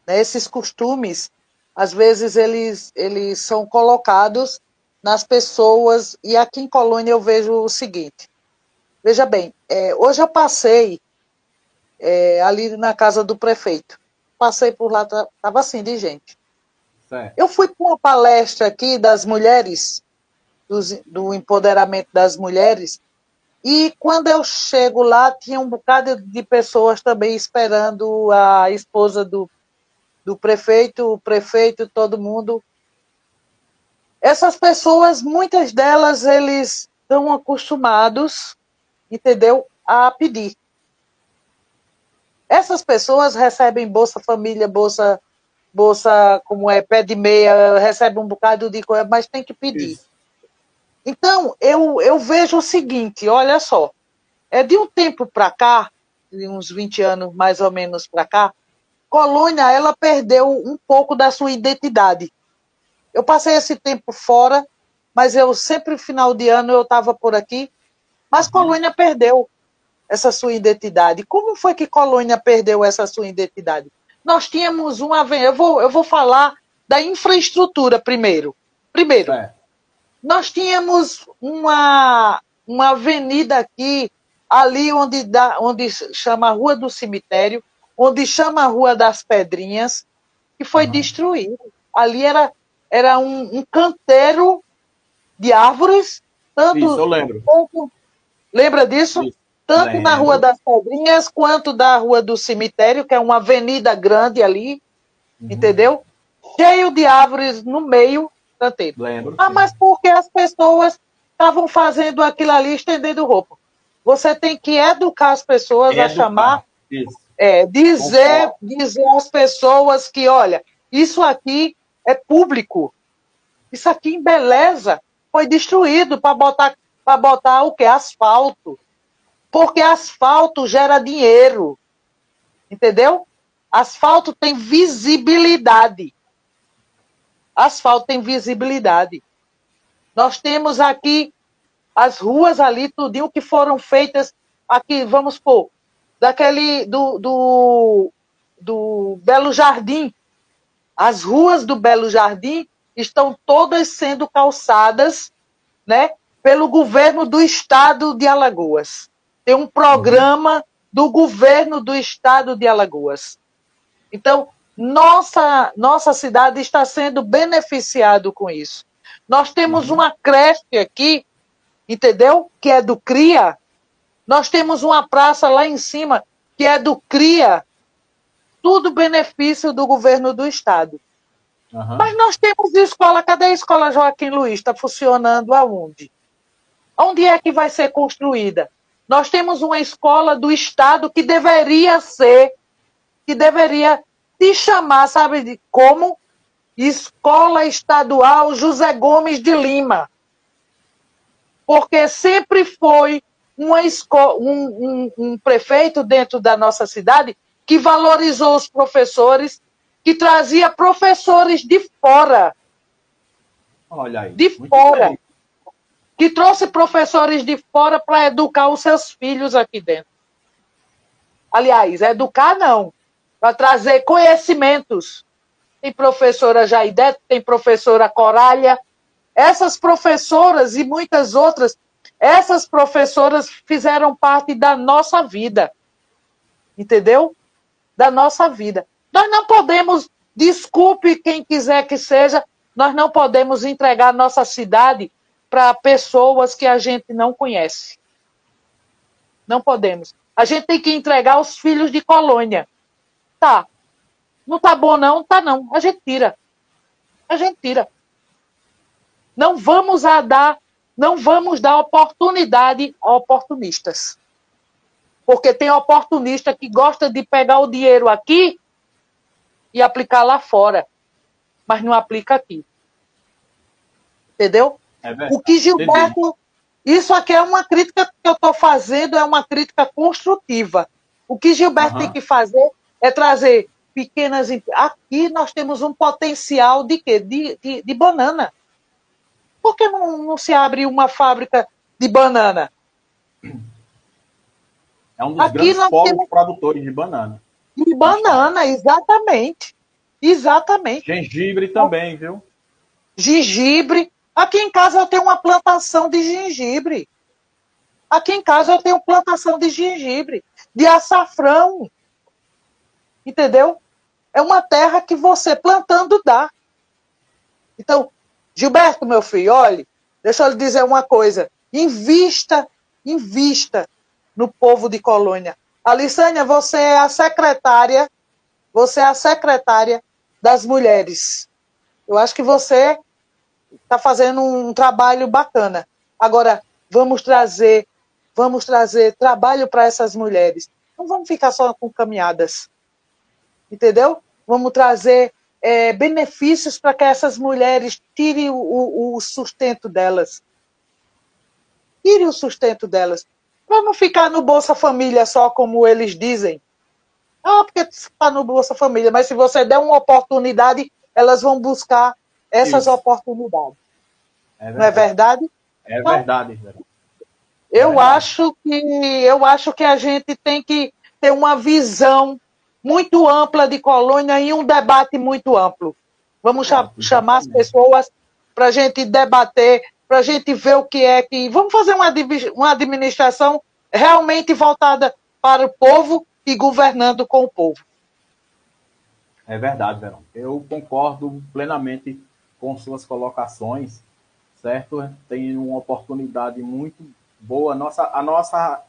Né? Esses costumes, às vezes, eles são colocados nas pessoas, e aqui em Colônia eu vejo o seguinte. Veja bem, hoje eu passei ali na casa do prefeito. Passei por lá, estava assim de gente. Certo. Eu fui com uma palestra aqui das mulheres, do empoderamento das mulheres, e quando eu chego lá, tinha um bocado de pessoas também esperando a esposa do prefeito, o prefeito, todo mundo. Essas pessoas, muitas delas, eles estão acostumados, entendeu, a pedir. Essas pessoas recebem Bolsa Família, bolsa como pé de meia, recebem um bocado de coisa, mas tem que pedir. Isso. Então, eu vejo o seguinte, olha só, de um tempo para cá, de uns 20 anos mais ou menos para cá, Colônia, ela perdeu um pouco da sua identidade. Eu passei esse tempo fora, mas eu sempre, final de ano, eu estava por aqui, mas Colônia perdeu essa sua identidade. Como foi que Colônia perdeu essa sua identidade? Nós tínhamos eu vou falar da infraestrutura primeiro. Nós tínhamos uma avenida aqui, ali onde chama a Rua do Cemitério, onde chama a Rua das Pedrinhas, que foi destruído. Ali era um canteiro de árvores. Isso, eu lembro. Lembra disso? Isso. Tanto na Rua das Pedrinhas, quanto da Rua do Cemitério, que é uma avenida grande ali, entendeu? Cheio de árvores no meio, canteiro. Lembro, Ah, sim. mas porque as pessoas estavam fazendo aquilo ali, estendendo roupa. Você tem que educar as pessoas a chamar, Educar. Isso. dizer, Concordo. dizer às pessoas que, olha, isso aqui é público. Isso aqui em Beleza foi destruído para botar o quê? Asfalto. Porque asfalto gera dinheiro. Entendeu? Asfalto tem visibilidade. Asfalto tem visibilidade. Nós temos aqui as ruas ali, tudinho que foram feitas aqui, vamos supor, do Belo Jardim. As ruas do Belo Jardim estão todas sendo calçadas, né, pelo governo do estado de Alagoas. Tem um programa do governo do estado de Alagoas. Então, nossa cidade está sendo beneficiado com isso. Nós temos uma creche aqui, entendeu? Que é do CRIA. Nós temos uma praça lá em cima que é do CRIA. Tudo benefício do governo do estado. Mas nós temos escola, cadê a escola Joaquim Luiz? Está funcionando aonde? Onde é que vai ser construída? Nós temos uma escola do estado que deveria se chamar, sabe de como? Escola Estadual José Gomes de Lima. Porque sempre foi um prefeito dentro da nossa cidade que valorizou os professores, que trazia professores de fora. Olha aí. De Muito fora. bem. Que trouxe professores de fora para educar os seus filhos aqui dentro. Aliás, educar não, para trazer conhecimentos. Tem professora Jaidete, tem professora Coralha. Essas professoras e muitas outras, essas professoras fizeram parte da nossa vida. Entendeu? Da nossa vida. Nós não podemos, desculpe quem quiser que seja, nós não podemos entregar nossa cidade para pessoas que a gente não conhece. Não podemos. A gente tem que entregar os filhos de colônia. Tá. Não tá bom, não? Tá, não. A gente tira. A gente tira. Não vamos dar oportunidade a oportunistas. Porque tem oportunista que gosta de pegar o dinheiro aqui e aplicar lá fora. Mas não aplica aqui. Entendeu? O que Gilberto... Entendi. Isso aqui é uma crítica que eu estou fazendo, é uma crítica construtiva. O que Gilberto tem que fazer é trazer pequenas... Aqui nós temos um potencial de quê? De banana. Por que não se abre uma fábrica de banana? É um dos Aqui grandes nós polos temos produtores de banana. de banana, exatamente. Exatamente. Gengibre também, viu? Gengibre. Aqui em casa eu tenho uma plantação de gengibre. Aqui em casa eu tenho plantação de gengibre, de açafrão. Entendeu? É uma terra que você plantando dá. Então, Gilberto, meu filho, olhe, deixa eu lhe dizer uma coisa. Invista no povo de Colônia. Alissânia, você é a secretária das mulheres. Eu acho que você está fazendo um trabalho bacana. Agora, vamos trazer trabalho para essas mulheres. Não vamos ficar só com caminhadas. Entendeu? Vamos trazer benefícios para que essas mulheres tirem o sustento delas. Tirem o sustento delas. Para não ficar no Bolsa Família só, como eles dizem. Ah, porque está no Bolsa Família, mas se você der uma oportunidade, elas vão buscar essas Isso. oportunidades. É Não é verdade? É Então, verdade, Verão. eu acho que a gente tem que ter uma visão muito ampla de Colônia e um debate muito amplo. Vamos chamar as pessoas para a gente debater, para a gente ver o que é que... Vamos fazer uma administração realmente voltada para o povo e governando com o povo. É verdade, Verão. Eu concordo plenamente com suas colocações, certo? Tem uma oportunidade muito boa. A nossa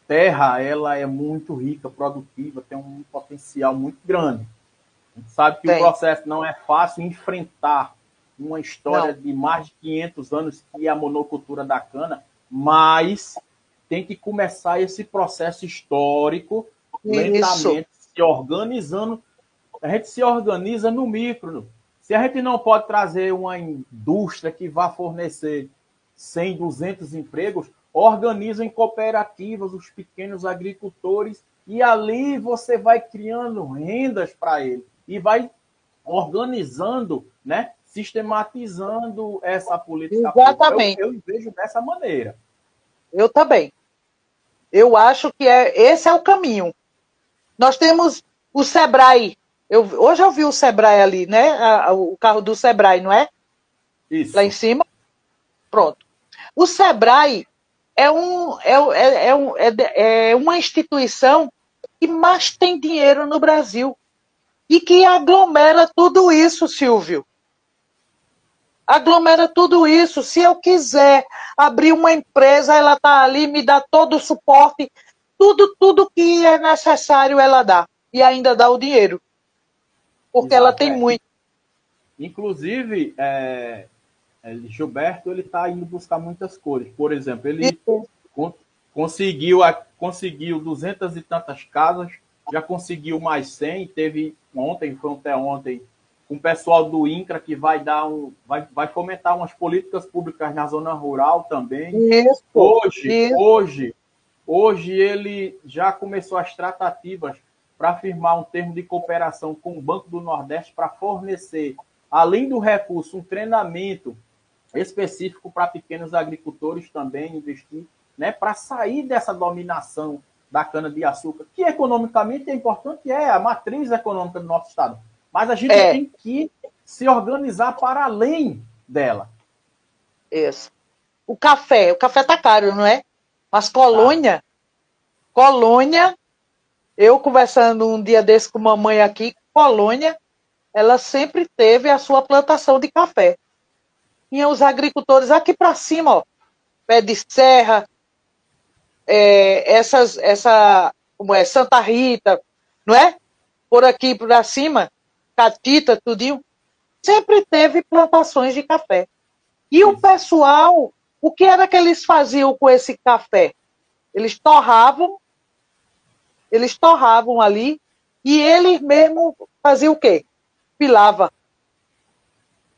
terra, ela é muito rica, produtiva, tem um potencial muito grande. A gente sabe que o processo não é fácil enfrentar uma história Não. de mais de 500 anos que é a monocultura da cana, mas tem que começar esse processo histórico Isso. lentamente, se organizando. A gente se organiza no micro. Se a gente não pode trazer uma indústria que vá fornecer 100, 200 empregos, organiza em cooperativas os pequenos agricultores e ali você vai criando rendas para ele e vai organizando, né, sistematizando essa política pública. Exatamente. Eu vejo dessa maneira. Eu também. Eu acho que esse é o caminho. Nós temos o Sebrae. Hoje eu vi o Sebrae ali, né? O carro do Sebrae, não é? Lá em Isso. cima. Pronto. O Sebrae é uma instituição que mais tem dinheiro no Brasil e que aglomera tudo isso, Silvio. Aglomera tudo isso. Se eu quiser abrir uma empresa, ela está ali, me dá todo o suporte, tudo que é necessário ela dá. E ainda dá o dinheiro, porque ela Exato. tem muito. Inclusive, Gilberto ele está indo buscar muitas cores. Por exemplo, ele con conseguiu 200 e tantas casas, já conseguiu mais 100. Teve ontem, foi até ontem, um pessoal do INCRA que vai fomentar umas políticas públicas na zona rural também. Isso, isso. Hoje ele já começou as tratativas para firmar um termo de cooperação com o Banco do Nordeste para fornecer, além do recurso, um treinamento específico para pequenos agricultores também investir, né, para sair dessa dominação da cana-de-açúcar, que economicamente é importante, é a matriz econômica do nosso estado. Mas a gente É, tem que se organizar para além dela. isso. O café tá caro, não é? Mas Tá? Colônia, eu conversando um dia desse com mamãe aqui, Colônia, ela sempre teve a sua plantação de café. Tinha os agricultores aqui para cima, ó, pé de serra, como é, Santa Rita, não é? Por aqui para cima, Catita, tudinho, sempre teve plantações de café. E o Isso. pessoal, o que era que eles faziam com esse café? Eles torravam ali e eles mesmo faziam o quê? Pilava,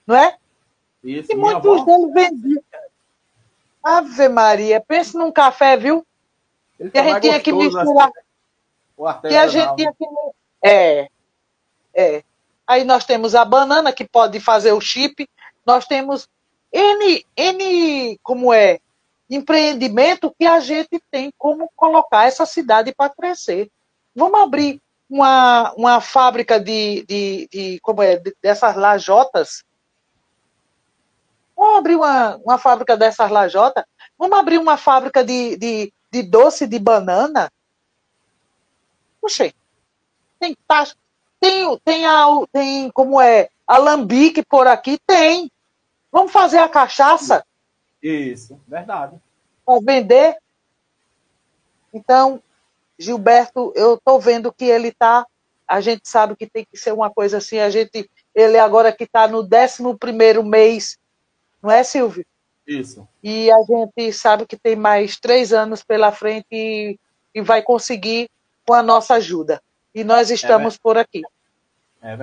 não é? Isso. E Minha muitos avó, deles vendiam. Ave Maria, pense num café, viu? ele Que a fica gente mais tinha que gostoso misturar, assim, o que a gente artesanal, né? tinha que. É, é. Aí nós temos a banana, que pode fazer o chip, nós temos como é, empreendimento que a gente tem como colocar essa cidade para crescer. Vamos abrir uma fábrica como é, dessas lajotas. Vamos abrir uma fábrica dessas lajotas. Vamos abrir uma fábrica de doce de banana. Puxa, tem taxa. Tem como é, alambique por aqui? Tem. Vamos fazer a cachaça Isso, verdade. para vender? Então, Gilberto, eu estou vendo que ele está. A gente sabe que tem que ser uma coisa assim. Ele agora que está no 11º mês, não é, Silvio? Isso. E a gente sabe que tem mais 3 anos pela frente e vai conseguir com a nossa ajuda. E nós É, estamos por aqui. é